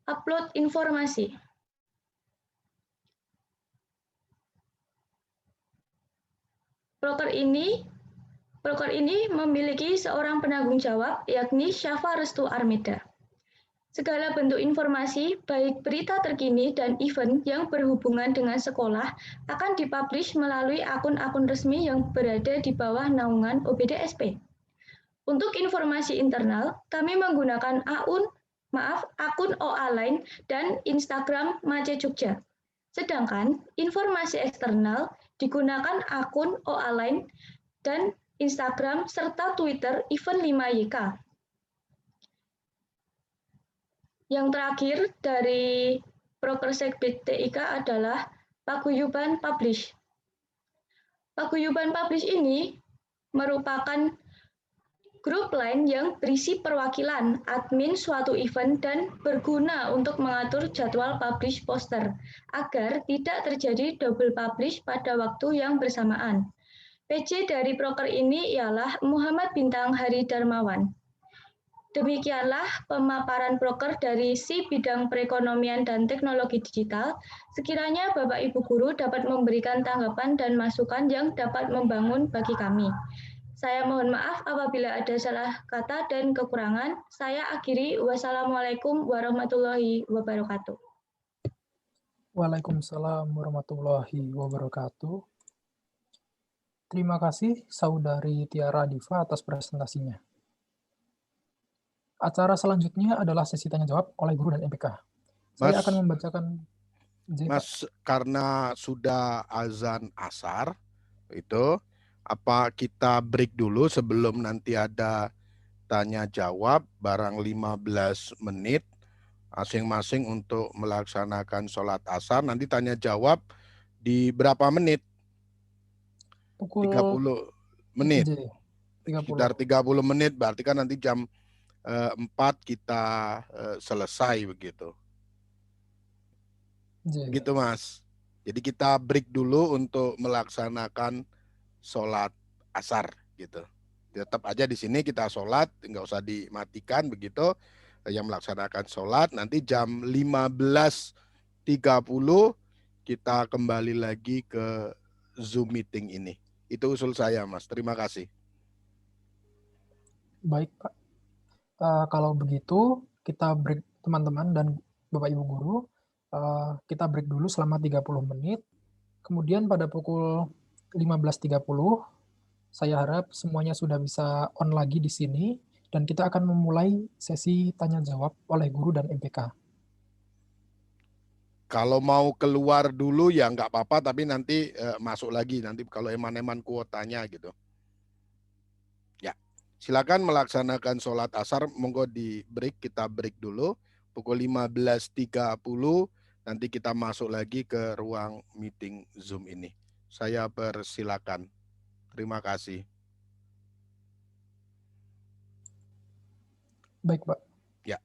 upload informasi. Proker ini memiliki seorang penanggung jawab, yakni Syafa Restu Armida. Segala bentuk informasi, baik berita terkini dan event yang berhubungan dengan sekolah, akan dipublish melalui akun-akun resmi yang berada di bawah naungan OBDSP. Untuk informasi internal, kami menggunakan akun OA Line dan Instagram Mace Jogja. Sedangkan informasi eksternal digunakan akun OA Line dan Instagram serta Twitter event 5YK. Yang terakhir dari proker Sekbid TIK adalah Paguyuban Publish. Paguyuban Publish ini merupakan grup lain yang berisi perwakilan admin suatu event dan berguna untuk mengatur jadwal publish poster agar tidak terjadi double publish pada waktu yang bersamaan. PJ dari proker ini ialah Muhammad Bintang Hari Darmawan. Demikianlah pemaparan proker dari si bidang perekonomian dan teknologi digital. Sekiranya Bapak Ibu Guru dapat memberikan tanggapan dan masukan yang dapat membangun bagi kami. Saya mohon maaf apabila ada salah kata dan kekurangan. Saya akhiri. Wassalamualaikum warahmatullahi wabarakatuh. Waalaikumsalam warahmatullahi wabarakatuh. Terima kasih Saudari Tiara Diva atas presentasinya. Acara selanjutnya adalah sesi tanya-jawab oleh guru dan MPK. Saya akan membacakan... Mas, karena sudah azan asar, itu apa kita break dulu sebelum nanti ada tanya-jawab barang 15 menit masing-masing untuk melaksanakan sholat asar. Nanti tanya-jawab di berapa menit? Pukul 30 menit. 30. Sekitar 30 menit, berarti kan nanti jam 4 kita selesai begitu. Gitu Mas. Jadi kita break dulu untuk melaksanakan sholat asar gitu. Tetap aja di sini kita sholat, nggak usah dimatikan begitu. Yang melaksanakan sholat nanti jam 15.30 kita kembali lagi ke Zoom meeting ini. Itu usul saya, Mas. Terima kasih. Baik, Pak. Kalau begitu, kita break teman-teman dan Bapak Ibu guru. Kita break dulu selama 30 menit. Kemudian pada pukul 15.30, saya harap semuanya sudah bisa on lagi di sini, dan kita akan memulai sesi tanya-jawab oleh guru dan MPK. Kalau mau keluar dulu ya nggak apa-apa, tapi nanti masuk lagi nanti kalau eman-eman kuotanya gitu. Ya, silakan melaksanakan sholat asar. Monggo di break, kita break dulu pukul 15.30. Nanti kita masuk lagi ke ruang meeting Zoom ini. Saya persilakan. Terima kasih. Baik, Pak. Ya.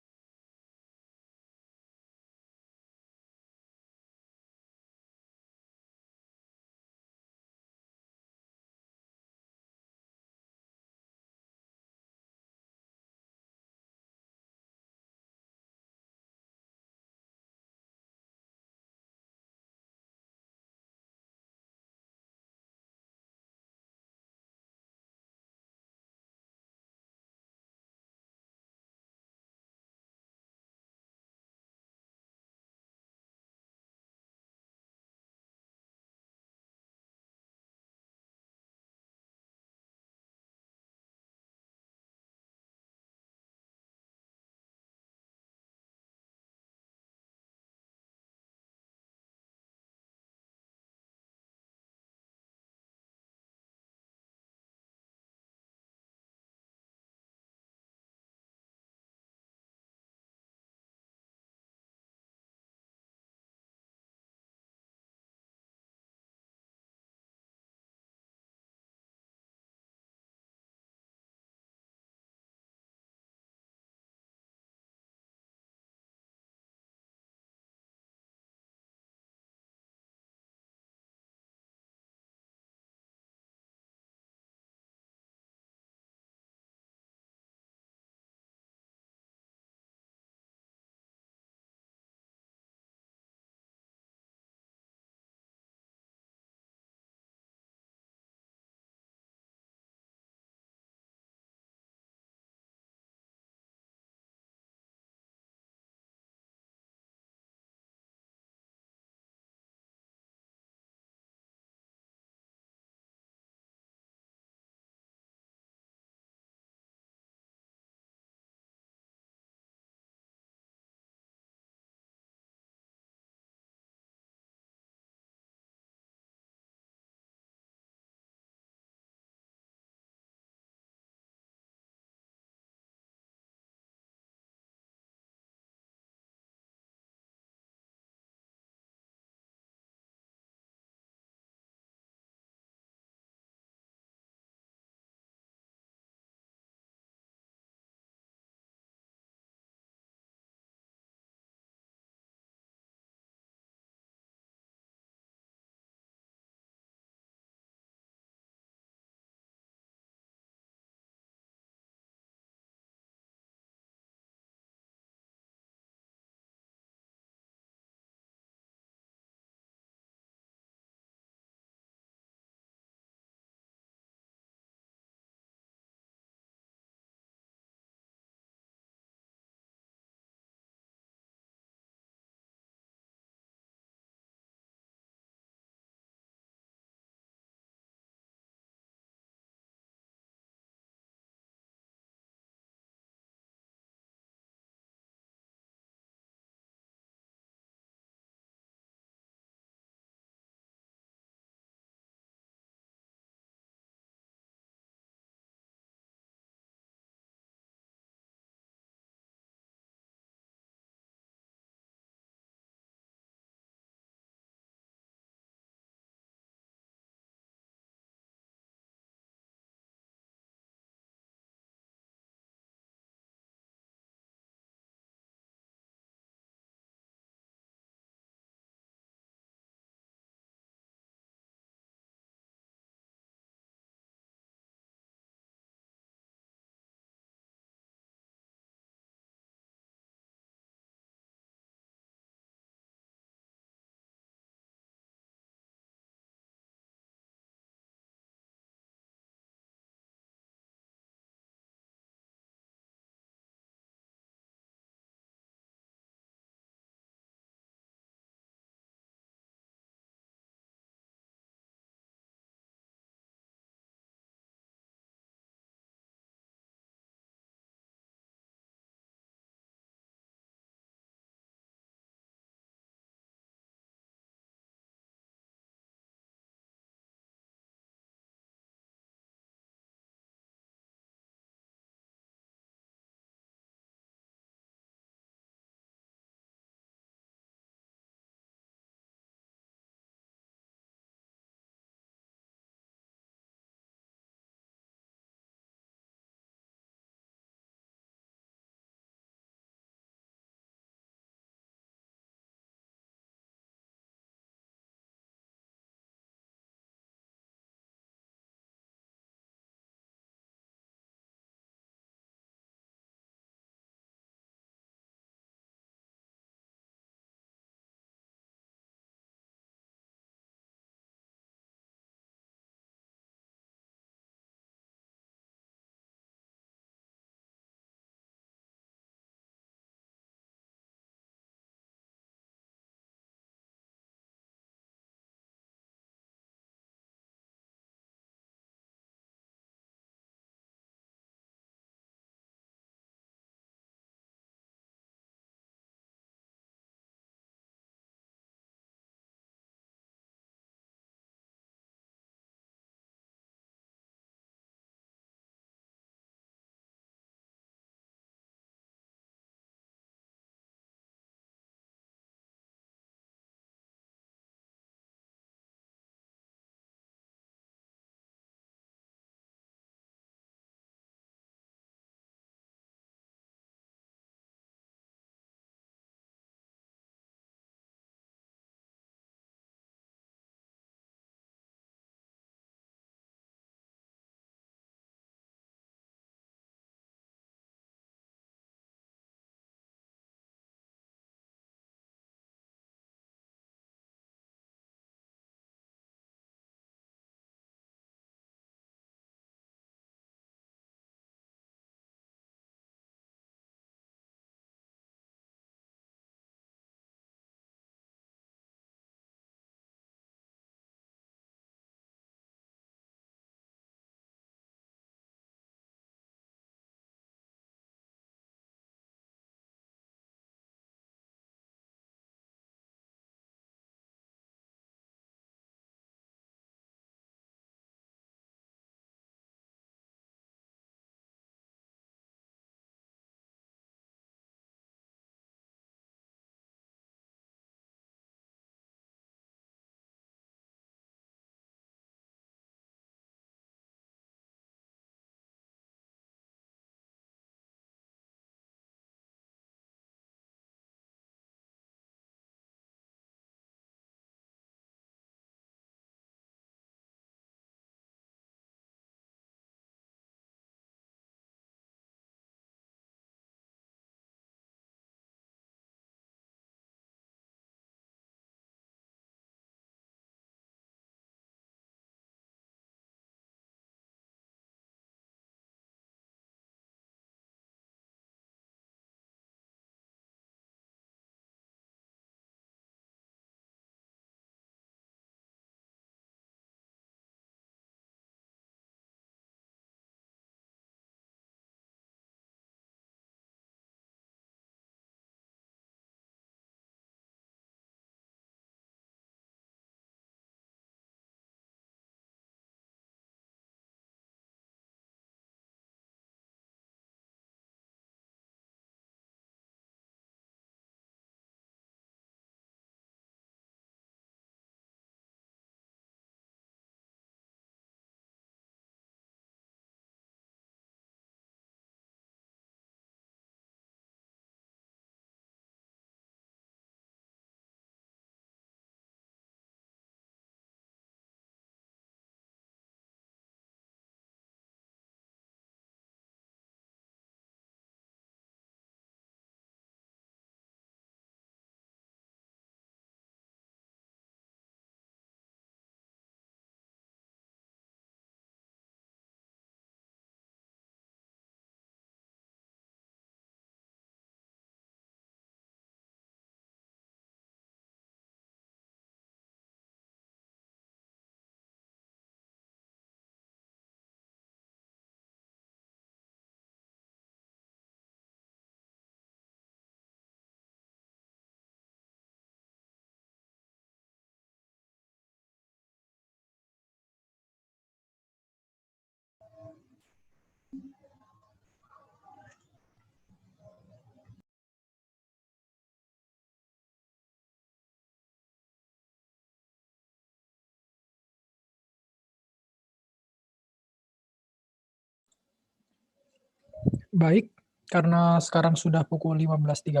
Baik, karena sekarang sudah pukul 15.30,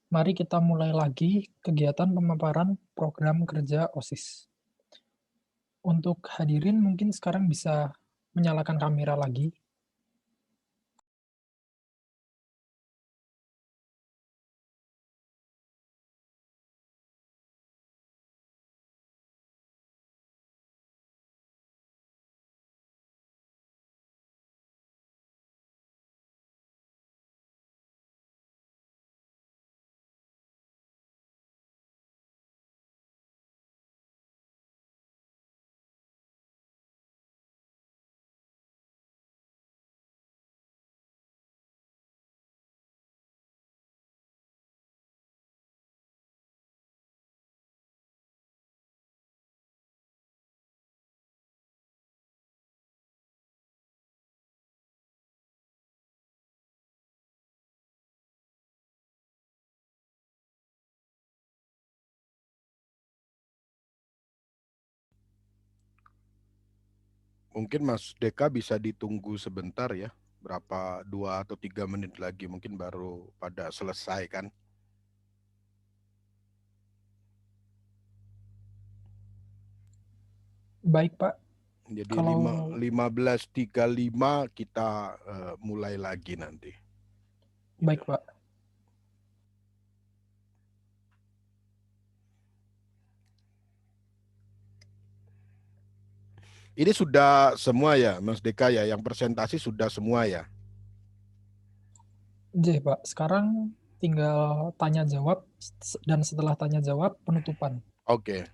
mari kita mulai lagi kegiatan pemaparan program kerja OSIS. Untuk hadirin mungkin sekarang bisa menyalakan kamera lagi. Mungkin Mas Deka bisa ditunggu sebentar ya, berapa 2 atau 3 menit lagi mungkin baru pada selesai kan. Baik, Pak. Jadi Kalau 15.35 kita mulai lagi nanti. baik, Pak. Ini sudah semua ya, Mas Deka ya, yang presentasi sudah semua ya. J, Pak. Sekarang tinggal tanya jawab dan setelah tanya jawab penutupan. Oke.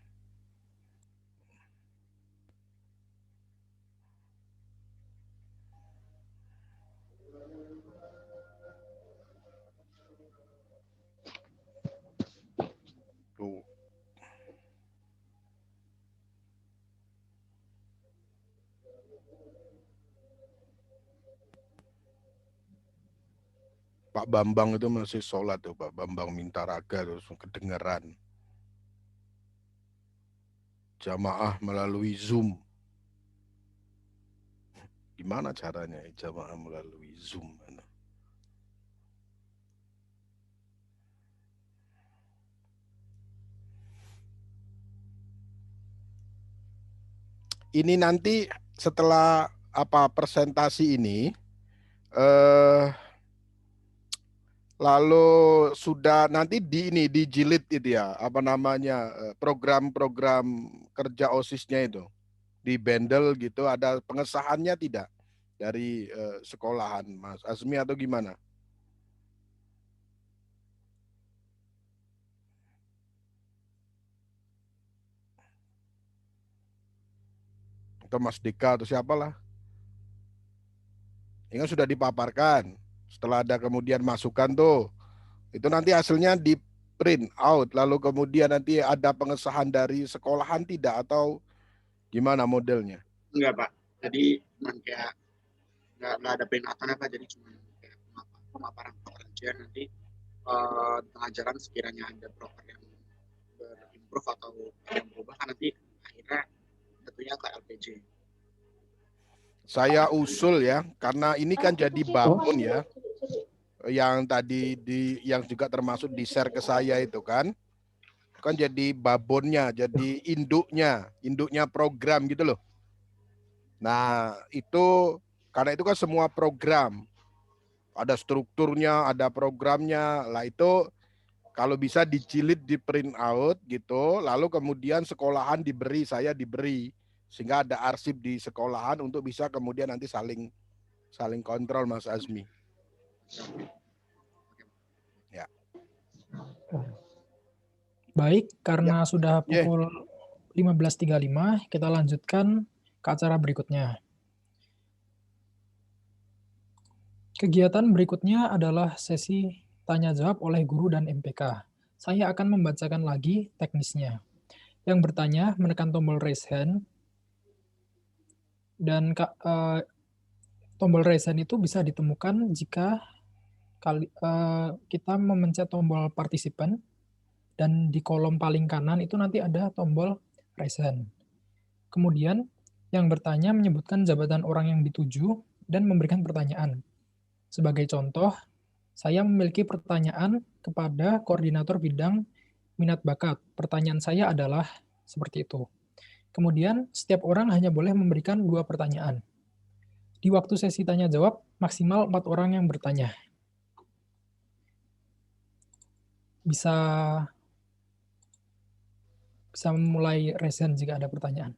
Tuh. Pak Bambang itu masih sholat tuh, Pak Bambang Mintaraga terus kedengeran. Jamaah melalui Zoom. Gimana caranya jamaah melalui Zoom? Ini nanti setelah presentasi ini, lalu sudah nanti dijilid itu ya, program-program kerja OSIS-nya itu di bundle gitu, ada pengesahannya tidak dari sekolahan, Mas Azmi atau gimana? Atau Mas Dika atau siapalah? Ini sudah dipaparkan. Setelah ada kemudian masukan tuh, itu nanti hasilnya di print out, lalu kemudian nanti ada pengesahan dari sekolahan tidak atau gimana modelnya? Enggak, Pak. Jadi kayak nggak ada print out apa, jadi cuma kayak pemaparan kerja nanti di tengah jalan sekiranya ada proker yang berimprove atau yang berubah, nanti akhirnya tentunya ke LPJ. Saya usul ya, karena ini kan jadi babon ya, yang tadi yang juga termasuk di share ke saya itu kan jadi babonnya, jadi induknya program gitu loh. Nah itu karena itu kan semua program, ada strukturnya, ada programnya, lah itu kalau bisa dijilid di print out gitu, lalu kemudian sekolahan saya diberi, sehingga ada arsip di sekolahan untuk bisa kemudian nanti saling kontrol, Mas Azmi. Ya. Baik, karena sudah pukul 15.35, kita lanjutkan ke acara berikutnya. Kegiatan berikutnya adalah sesi tanya jawab oleh guru dan MPK. Saya akan membacakan lagi teknisnya. Yang bertanya menekan tombol raise hand, dan tombol raise hand itu bisa ditemukan jika kita memencet tombol partisipan, dan di kolom paling kanan itu nanti ada tombol raise hand. Kemudian yang bertanya menyebutkan jabatan orang yang dituju dan memberikan pertanyaan. Sebagai contoh, saya memiliki pertanyaan kepada koordinator bidang minat bakat. Pertanyaan saya adalah seperti itu. Kemudian, setiap orang hanya boleh memberikan 2 pertanyaan. Di waktu sesi tanya jawab, maksimal 4 orang yang bertanya. Bisa memulai raise hand jika ada pertanyaan.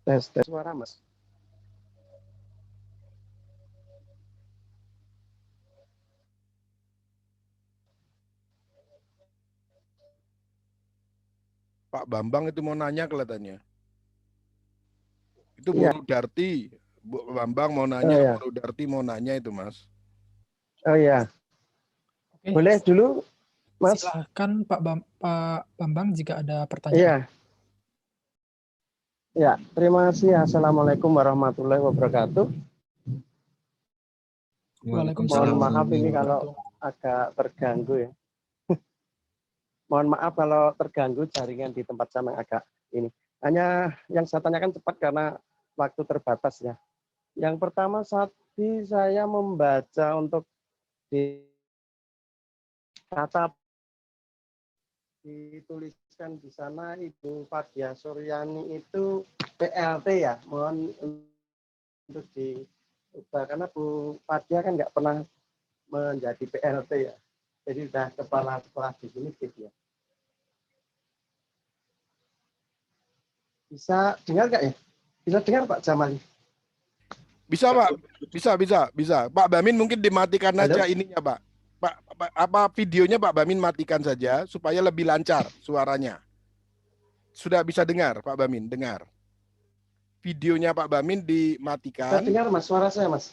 Tes suara, Mas. Pak Bambang itu mau nanya kelihatannya. Itu Iya. Bu Rudarti, Bu Bambang mau nanya, iya. Bu Rudarti mau nanya itu, Mas. Oh iya. Oke. Boleh dulu, Mas? Silahkan Pak Bambang jika ada Iya. pertanyaan. Ya, terima kasih. Assalamualaikum warahmatullahi wabarakatuh. Mohon maaf ini kalau agak terganggu ya. Mohon maaf kalau terganggu jaringan di tempat saya yang agak ini. Hanya yang saya tanyakan cepat karena waktu terbatas ya. Yang pertama tadi saya membaca untuk di kata dituliskan di sana Ibu Fadia Suryani itu PLT ya. Mohon untuk diubah karena Bu Fadia kan nggak pernah menjadi PLT ya. Jadi sudah kepala sekolah definitif ya. Bisa dengar nggak ya? Bisa dengar Pak Jamali? Bisa Pak, bisa. Pak Bamin mungkin dimatikan aja ininya Pak. Apa videonya Pak Bamin matikan saja supaya lebih lancar suaranya. Sudah bisa dengar Pak Bamin, dengar. Videonya Pak Bamin dimatikan. Bisa dengar Mas, suara saya Mas?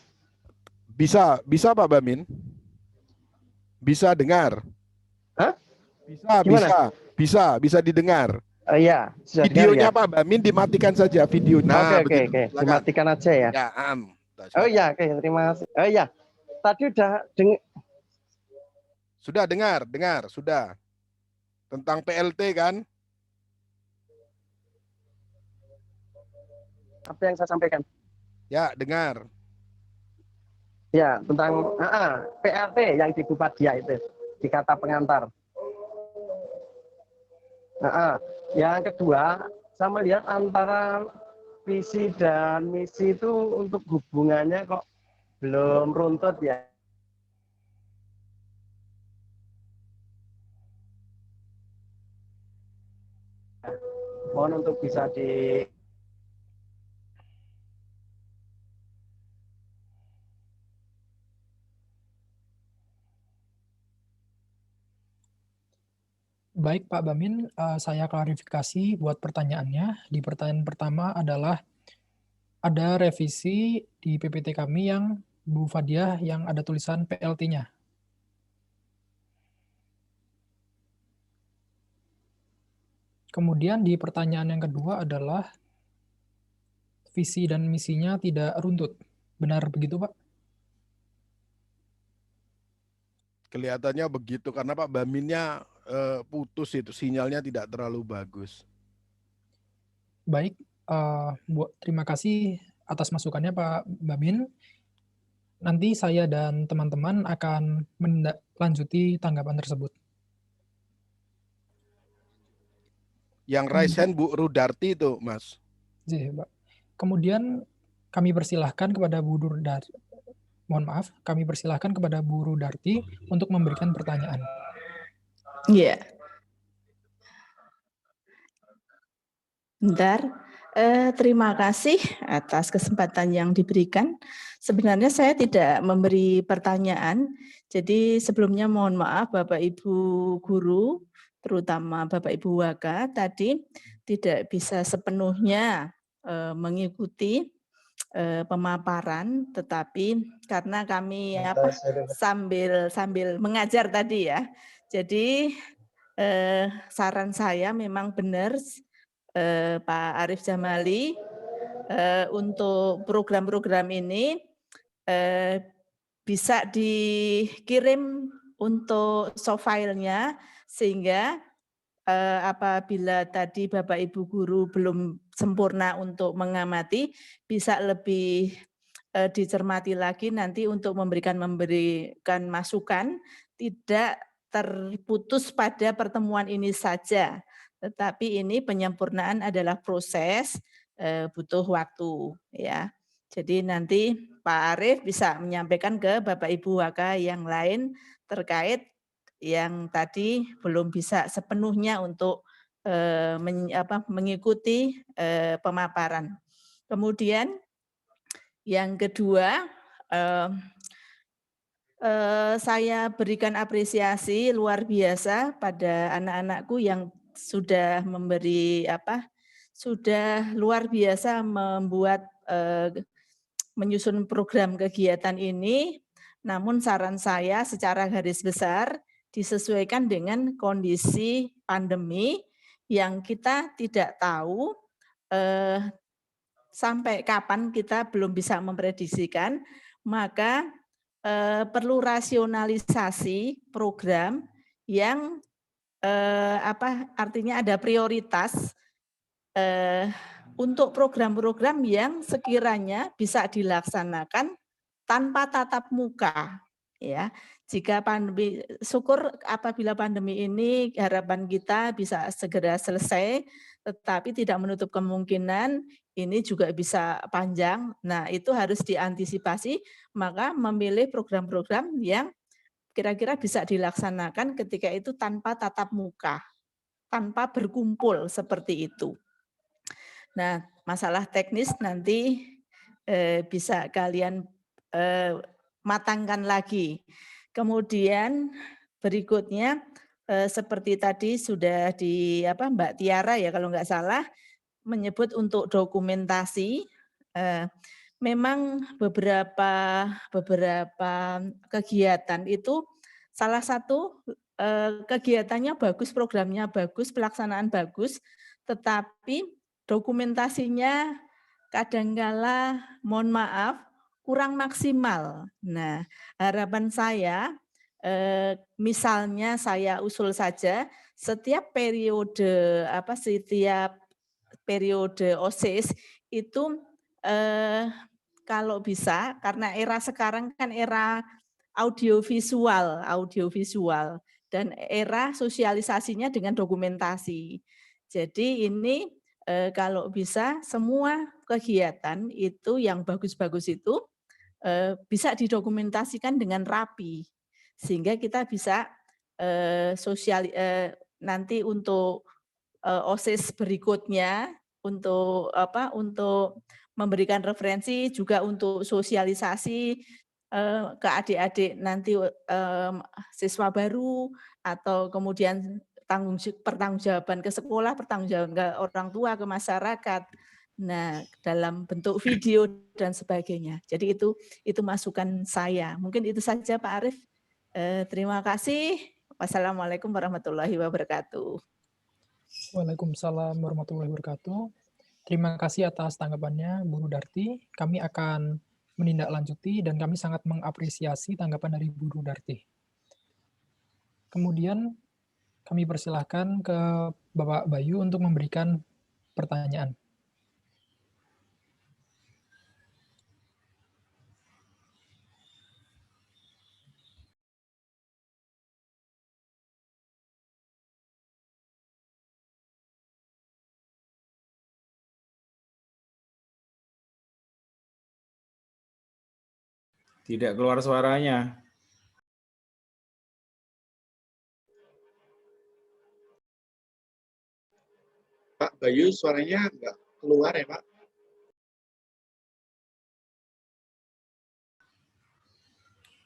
Bisa Pak Bamin. Bisa dengar. Hah? Bisa didengar. Iya, videonya dengar, ya? Pak Bamin dimatikan saja videonya. Oke. Dimatikan aja ya. Ya, oh iya, oke, terima kasih. Oh iya. Tadi udah sudah dengar, sudah. Tentang PLT kan? Apa yang saya sampaikan? Ya, dengar. Ya, tentang PLT yang di Bupadia itu, di kata pengantar. Yang kedua, saya melihat antara visi dan misi itu untuk hubungannya kok belum runtut ya. Mohon untuk bisa di Baik Pak Bamin, saya klarifikasi buat pertanyaannya. Di pertanyaan pertama adalah ada revisi di PPT kami yang Bu Fadia yang ada tulisan PLT-nya. Kemudian di pertanyaan yang kedua adalah visi dan misinya tidak runtut. Benar begitu Pak? Kelihatannya begitu karena Pak Baminnya putus itu, sinyalnya tidak terlalu bagus. Baik, terima kasih atas masukannya Pak Bamin. Nanti saya dan teman-teman akan menindaklanjuti tanggapan tersebut. Yang raise hand Bu Rudarti itu, Mas. Iya, Pak. Kemudian kami persilahkan kepada Bu Rudarti. Mohon maaf, kami persilahkan kepada Bu Rudarti untuk memberikan pertanyaan. Iya. Bentar. Terima kasih atas kesempatan yang diberikan. Sebenarnya saya tidak memberi pertanyaan, jadi sebelumnya mohon maaf Bapak Ibu Guru, terutama Bapak Ibu Waka, tadi tidak bisa sepenuhnya mengikuti pemaparan, tetapi karena kami sambil mengajar tadi ya, jadi saran saya memang benar Pak Arif Jamali untuk program-program ini bisa dikirim untuk soft file-nya, sehingga apabila tadi Bapak Ibu guru belum sempurna untuk mengamati, bisa lebih dicermati lagi nanti untuk memberikan masukan, tidak terputus pada pertemuan ini saja, tetapi ini penyempurnaan adalah proses, butuh waktu ya. Jadi nanti Pak Arief bisa menyampaikan ke Bapak Ibu WK yang lain terkait yang tadi belum bisa sepenuhnya untuk mengikuti pemaparan. Kemudian yang kedua, saya berikan apresiasi luar biasa pada anak-anakku yang sudah memberi sudah luar biasa membuat menyusun program kegiatan ini. Namun saran saya secara garis besar disesuaikan dengan kondisi pandemi yang kita tidak tahu sampai kapan kita belum bisa memprediksikan, maka perlu rasionalisasi program yang artinya ada prioritas untuk program-program yang sekiranya bisa dilaksanakan tanpa tatap muka, ya. Jika pandemi, syukur apabila pandemi ini harapan kita bisa segera selesai, tetapi tidak menutup kemungkinan ini juga bisa panjang. Nah, itu harus diantisipasi, maka memilih program-program yang kira-kira bisa dilaksanakan ketika itu tanpa tatap muka, tanpa berkumpul seperti itu. Nah, masalah teknis nanti bisa kalian matangkan lagi. Kemudian berikutnya seperti tadi sudah di Mbak Tiara ya kalau nggak salah menyebut untuk dokumentasi. Memang beberapa kegiatan itu salah satu kegiatannya bagus, programnya bagus, pelaksanaan bagus, tetapi dokumentasinya kadangkala mohon maaf kurang maksimal. Nah, harapan saya misalnya saya usul saja setiap periode setiap periode OSIS itu kalau bisa karena era sekarang kan era audiovisual dan era sosialisasinya dengan dokumentasi. Jadi ini kalau bisa semua kegiatan itu yang bagus-bagus itu bisa didokumentasikan dengan rapi sehingga kita bisa nanti untuk OSIS berikutnya untuk untuk memberikan referensi juga untuk sosialisasi ke adik-adik nanti siswa baru atau kemudian pertanggungjawaban ke sekolah, pertanggungjawaban ke orang tua, ke masyarakat. Nah, dalam bentuk video dan sebagainya. Jadi itu masukan saya. Mungkin itu saja Pak Arief. Terima kasih. Wassalamualaikum warahmatullahi wabarakatuh. Waalaikumsalam warahmatullahi wabarakatuh. Terima kasih atas tanggapannya Bu Rudarti. Kami akan menindaklanjuti dan kami sangat mengapresiasi tanggapan dari Bu Rudarti. Kemudian kami persilahkan ke Bapak Bayu untuk memberikan pertanyaan. Tidak keluar suaranya. Pak Bayu suaranya nggak keluar ya Pak?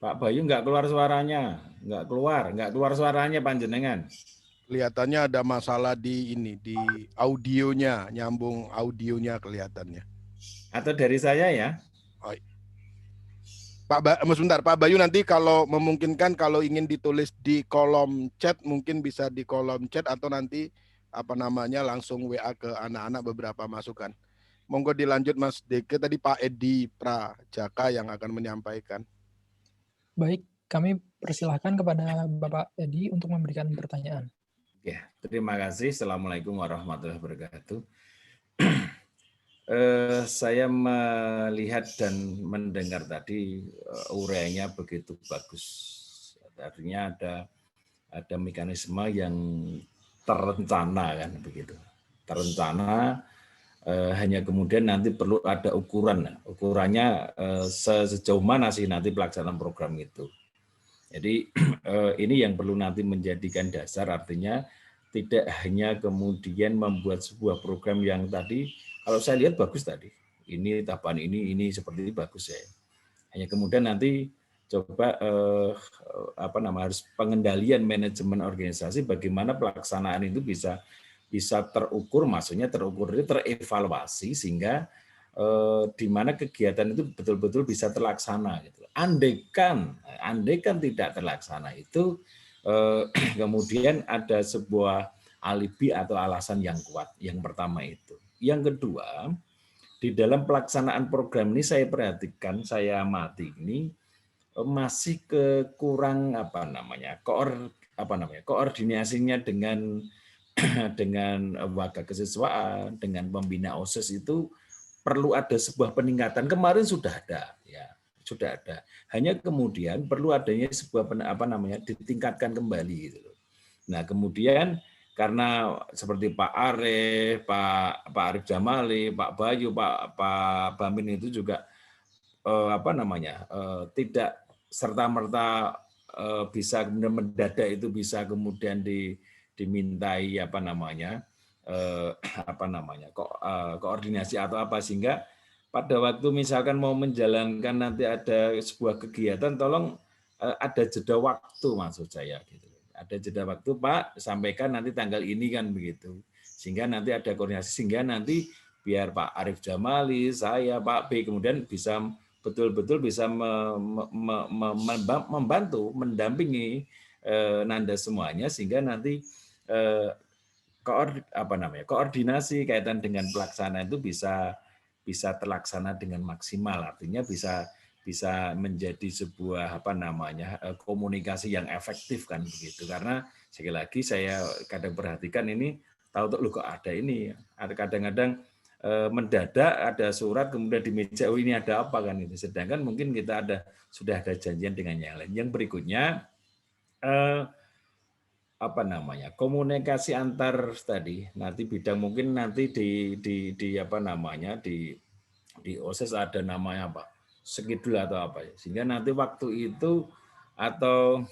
Pak Bayu nggak keluar suaranya, nggak keluar suaranya panjenengan. Kelihatannya ada masalah di ini, di audionya, nyambung audionya kelihatannya. Atau dari saya ya? Oh. Sebentar, Pak Bayu nanti kalau memungkinkan kalau ingin ditulis di kolom chat mungkin bisa di kolom chat atau nanti langsung WA ke anak-anak beberapa masukan. Monggo dilanjut Mas Deke, tadi Pak Edi Prajaka yang akan menyampaikan. Baik, kami persilahkan kepada Bapak Edi untuk memberikan pertanyaan. Ya, terima kasih. Assalamualaikum warahmatullahi wabarakatuh. Saya melihat dan mendengar tadi uraiannya begitu bagus. Artinya ada mekanisme yang terencana kan begitu. Terencana, hanya kemudian nanti perlu ada ukuran. Ukurannya sejauh mana sih nanti pelaksanaan program itu. Jadi ini yang perlu nanti menjadikan dasar, artinya tidak hanya kemudian membuat sebuah program yang tadi, kalau saya lihat bagus tadi, ini tahapan ini seperti ini bagus ya. Hanya kemudian nanti coba harus pengendalian manajemen organisasi, bagaimana pelaksanaan itu bisa terukur, maksudnya terukur itu terevaluasi sehingga di mana kegiatan itu betul-betul bisa terlaksana gitu. Andaikan tidak terlaksana itu kemudian ada sebuah alibi atau alasan yang kuat. Yang pertama itu. Yang kedua, di dalam pelaksanaan program ini saya perhatikan, saya amati ini masih kurang koordinasinya dengan waga kesiswaan, dengan pembina OSIS itu perlu ada sebuah peningkatan. Kemarin sudah ada, ya, sudah ada. Hanya kemudian perlu adanya sebuah ditingkatkan kembali gitu. Nah, kemudian karena seperti Pak Arif, Pak Arif Jamali, Pak Bayu, Pak Bamin itu juga tidak serta-merta bisa kemudian mendadak itu bisa kemudian dimintai koordinasi atau apa, sehingga pada waktu misalkan mau menjalankan nanti ada sebuah kegiatan, tolong ada jeda waktu, maksud saya gitu. Ada jeda waktu, Pak, sampaikan nanti tanggal ini kan begitu. Sehingga nanti ada koordinasi, sehingga nanti biar Pak Arif Jamali, saya, Pak B kemudian bisa betul-betul bisa membantu, mendampingi Nanda semuanya, sehingga nanti koordinasi kaitan dengan pelaksanaan itu bisa terlaksana dengan maksimal, artinya bisa menjadi sebuah komunikasi yang efektif kan begitu. Karena sekali lagi saya kadang perhatikan ini, tahu kok ada ini, ada kadang-kadang mendadak ada surat kemudian di meja, oh ini ada apa kan itu, sedangkan mungkin kita sudah ada janjian dengan yang lain. Yang berikutnya komunikasi antar tadi, nanti bidang mungkin nanti di OSIS ada namanya apa, schedule atau apa, sehingga nanti waktu itu atau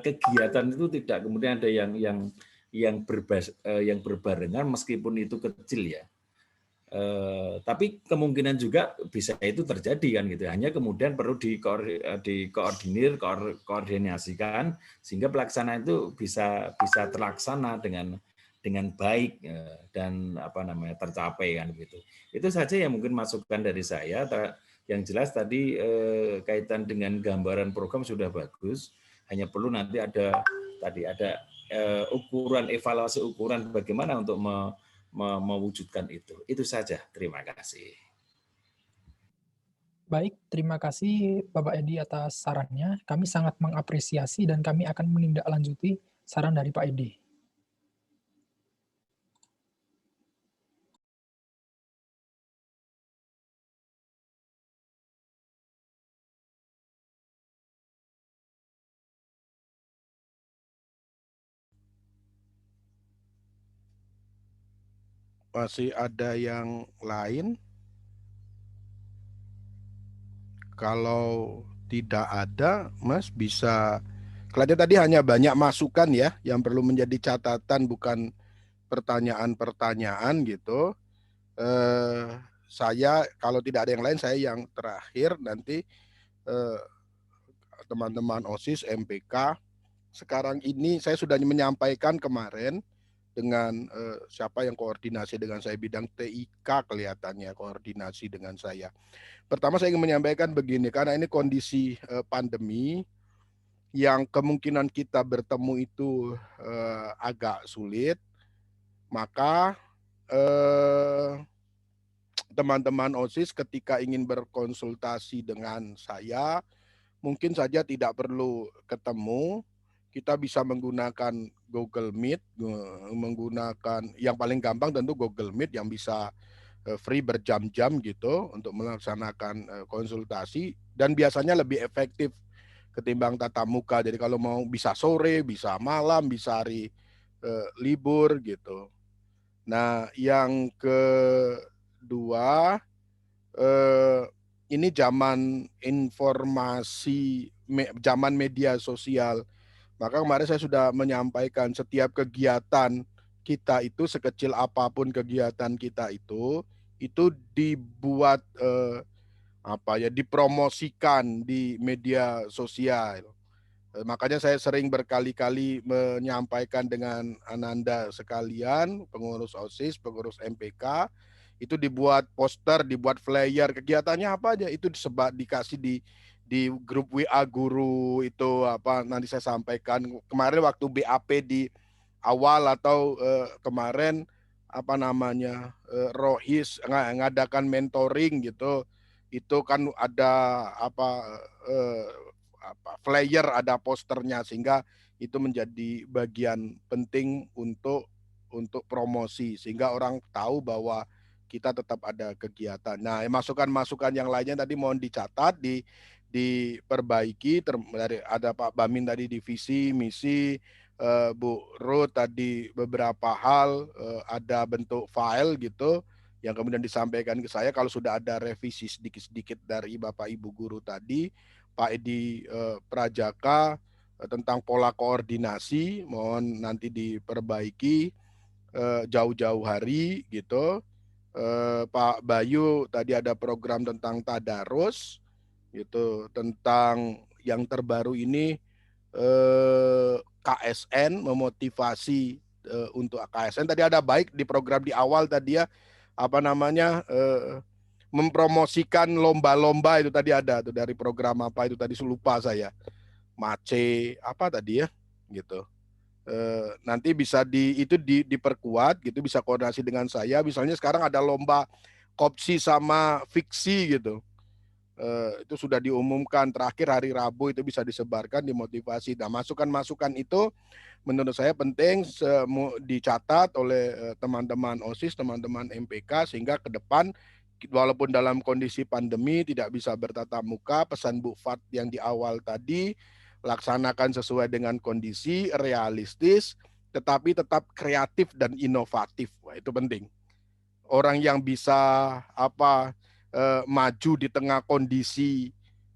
kegiatan itu tidak kemudian ada yang berbarengan meskipun itu kecil ya. Tapi kemungkinan juga bisa itu terjadi kan gitu. Hanya kemudian perlu dikoordinir, koordinasikan sehingga pelaksanaan itu bisa terlaksana dengan baik dan tercapai kan gitu. Itu saja yang mungkin masukan dari saya. Yang jelas tadi kaitan dengan gambaran program sudah bagus. Hanya perlu nanti ada ukuran, evaluasi ukuran bagaimana untuk mewujudkan itu. Itu saja. Terima kasih. Baik, terima kasih Bapak Edi atas sarannya. Kami sangat mengapresiasi dan kami akan menindaklanjuti saran dari Pak Edi. Masih ada yang lain? Kalau tidak ada, Mas bisa. Kelihatannya tadi hanya banyak masukan ya, yang perlu menjadi catatan, bukan pertanyaan-pertanyaan gitu. Saya kalau tidak ada yang lain, saya yang terakhir nanti teman-teman OSIS, MPK. Sekarang ini saya sudah menyampaikan kemarin dengan siapa yang koordinasi dengan saya, bidang TIK kelihatannya koordinasi dengan saya. Pertama saya ingin menyampaikan begini, karena ini kondisi pandemi yang kemungkinan kita bertemu itu agak sulit, maka teman-teman OSIS ketika ingin berkonsultasi dengan saya, mungkin saja tidak perlu ketemu, kita bisa menggunakan Google Meet, menggunakan yang paling gampang tentu Google Meet yang bisa free berjam-jam gitu untuk melaksanakan konsultasi, dan biasanya lebih efektif ketimbang tatap muka. Jadi kalau mau bisa sore, bisa malam, bisa hari libur gitu. Nah, yang kedua, ini zaman informasi, zaman media sosial. Maka kemarin saya sudah menyampaikan setiap kegiatan kita itu, sekecil apapun kegiatan kita itu dibuat dipromosikan di media sosial. Makanya saya sering berkali-kali menyampaikan dengan Ananda sekalian, pengurus OSIS, pengurus MPK, itu dibuat poster, dibuat flyer, kegiatannya apa aja itu disebar, dikasih di grup WA guru itu nanti saya sampaikan. Kemarin waktu BAP di awal atau kemarin Rohis ngadakan mentoring gitu, itu kan ada flyer, ada posternya, sehingga itu menjadi bagian penting untuk promosi, sehingga orang tahu bahwa kita tetap ada kegiatan. Nah, masukan-masukan yang lainnya tadi mohon dicatat, diperbaiki. Ada Pak Bamin tadi di visi, misi, Bu Ruth tadi beberapa hal, ada bentuk file gitu yang kemudian disampaikan ke saya. Kalau sudah ada revisi sedikit-sedikit dari Bapak Ibu guru tadi, Pak Edi Prajaka tentang pola koordinasi, mohon nanti diperbaiki jauh-jauh hari gitu. Pak Bayu tadi ada program tentang tadarus gitu, tentang yang terbaru ini KSN, memotivasi untuk KSN. Tadi ada baik di program di awal tadi ya, mempromosikan lomba-lomba, itu tadi ada tuh dari program apa itu tadi, lupa saya, MACE apa tadi ya gitu. Nanti bisa diperkuat gitu, bisa koordinasi dengan saya. Misalnya sekarang ada lomba kopsi sama fiksi gitu, itu sudah diumumkan terakhir hari Rabu, itu bisa disebarkan, dimotivasi. Nah, masukan-masukan itu menurut saya penting dicatat oleh teman-teman OSIS, teman-teman MPK, sehingga ke depan walaupun dalam kondisi pandemi tidak bisa bertatap muka, pesan Bu Fat yang di awal tadi, laksanakan sesuai dengan kondisi, realistis, tetapi tetap kreatif dan inovatif. Wah, itu penting. Orang yang bisa maju di tengah kondisi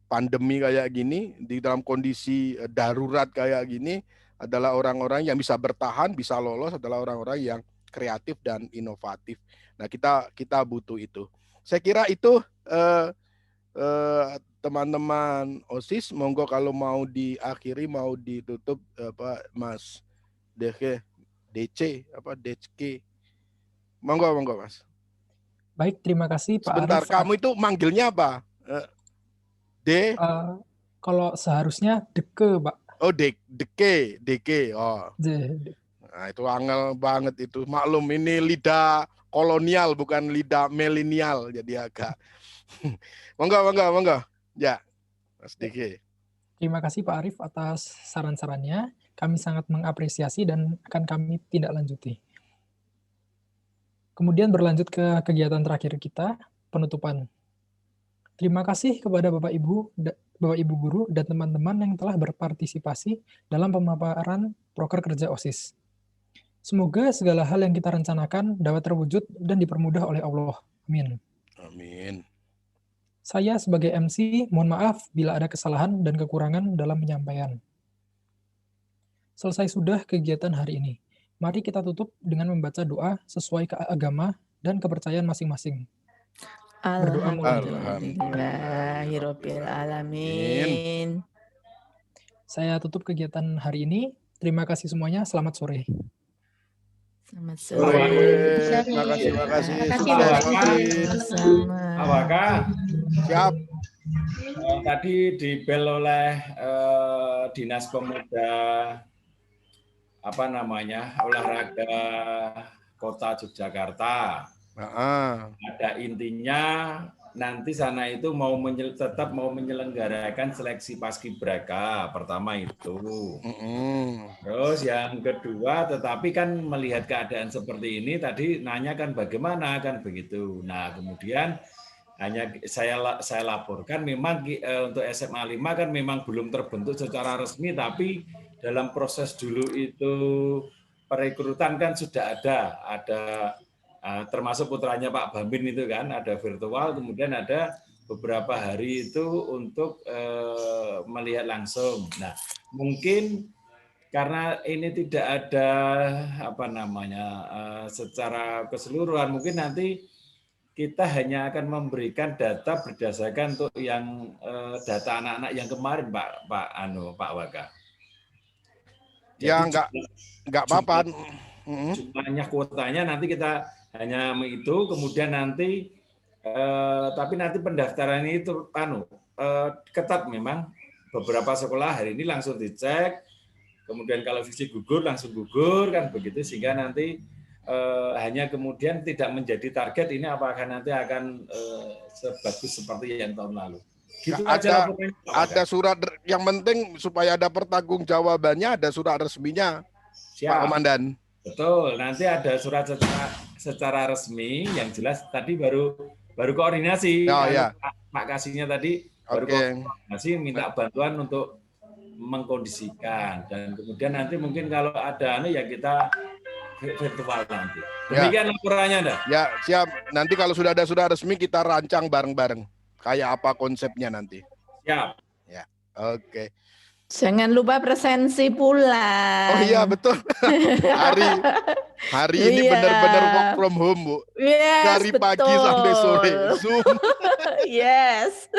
pandemi kayak gini, di dalam kondisi darurat kayak gini, adalah orang-orang yang bisa bertahan, bisa lolos, adalah orang-orang yang kreatif dan inovatif. Nah, kita butuh itu. Saya kira itu teman-teman OSIS, monggo kalau mau diakhiri, mau ditutup Mas DC. Monggo Mas. Baik, terima kasih Pak Sebentar, Arif. kamu itu manggilnya apa? Kalau seharusnya Deke, Pak. Oh, Deke. Oh. Nah, itu angel banget itu. Maklum ini lidah kolonial bukan lidah milenial, jadi agak. Monggo. Ya, Mas Deke. Terima kasih Pak Arif atas saran-sarannya. Kami sangat mengapresiasi dan akan kami tindak lanjuti. Kemudian berlanjut ke kegiatan terakhir kita, penutupan. Terima kasih kepada Bapak Ibu guru dan teman-teman yang telah berpartisipasi dalam pemaparan proker kerja OSIS. Semoga segala hal yang kita rencanakan dapat terwujud dan dipermudah oleh Allah. Amin. Amin. Saya sebagai MC, mohon maaf bila ada kesalahan dan kekurangan dalam penyampaian. Selesai sudah kegiatan hari ini. Mari kita tutup dengan membaca doa sesuai agama dan kepercayaan masing-masing. Berdoa mulai. Alhamdulillahirabbil alamin. Saya tutup kegiatan hari ini. Terima kasih semuanya. Selamat sore. Selamat sore. Terima kasih. Apakah siap? Tadi dibel oleh Dinas Pemuda olahraga Kota Yogyakarta. Ada intinya nanti sana itu tetap mau menyelenggarakan seleksi paskibraka, pertama itu. Terus yang kedua, tetapi kan melihat keadaan seperti ini tadi nanya kan bagaimana kan begitu. Nah kemudian hanya saya laporkan memang untuk SMA 5 kan memang belum terbentuk secara resmi, tapi dalam proses dulu itu perekrutan kan sudah ada termasuk putranya Pak Bambin itu kan ada virtual, kemudian ada beberapa hari itu untuk melihat langsung. Nah mungkin karena ini tidak ada secara keseluruhan, mungkin nanti kita hanya akan memberikan data berdasarkan untuk yang data anak-anak yang kemarin Pak Waka. Ya nggak apa-apa. Jumlahnya kuotanya nanti kita hanya itu, kemudian nanti tapi nanti pendaftaran itu ketat memang. Beberapa sekolah hari ini langsung dicek, kemudian kalau visi gugur langsung gugur kan begitu, sehingga nanti hanya kemudian tidak menjadi target ini apakah nanti akan sebagus seperti yang tahun lalu. Gitu ada surat yang penting supaya ada pertanggungjawabannya, ada surat resminya. Siap. Pak Komandan. Betul, nanti ada surat secara resmi yang jelas tadi baru koordinasi. Ya. Pak Kasihnya tadi baru koordinasi minta bantuan untuk mengkondisikan, dan kemudian nanti mungkin kalau ada ya kita virtual nanti. Demikian laporannya, Anda. Ya, siap. Nanti kalau sudah ada surat resmi kita rancang bareng-bareng. Kayak apa konsepnya nanti. Siap. Ya. Oke. Jangan lupa presensi pula. Oh iya, betul. Hari ini benar-benar work from home, Bu. Yes, dari pagi sampai sore. Zoom. Yes.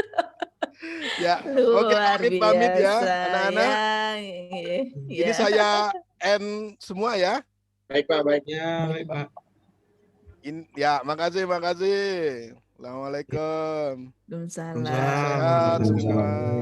Ya. Oke, pamit ya, anak-anak. Ini saya end semua ya. Baik Pak, baiknya. Baik Pak. Ya, makasih. Assalamualaikum. Waalaikumsalam. Sehat semua.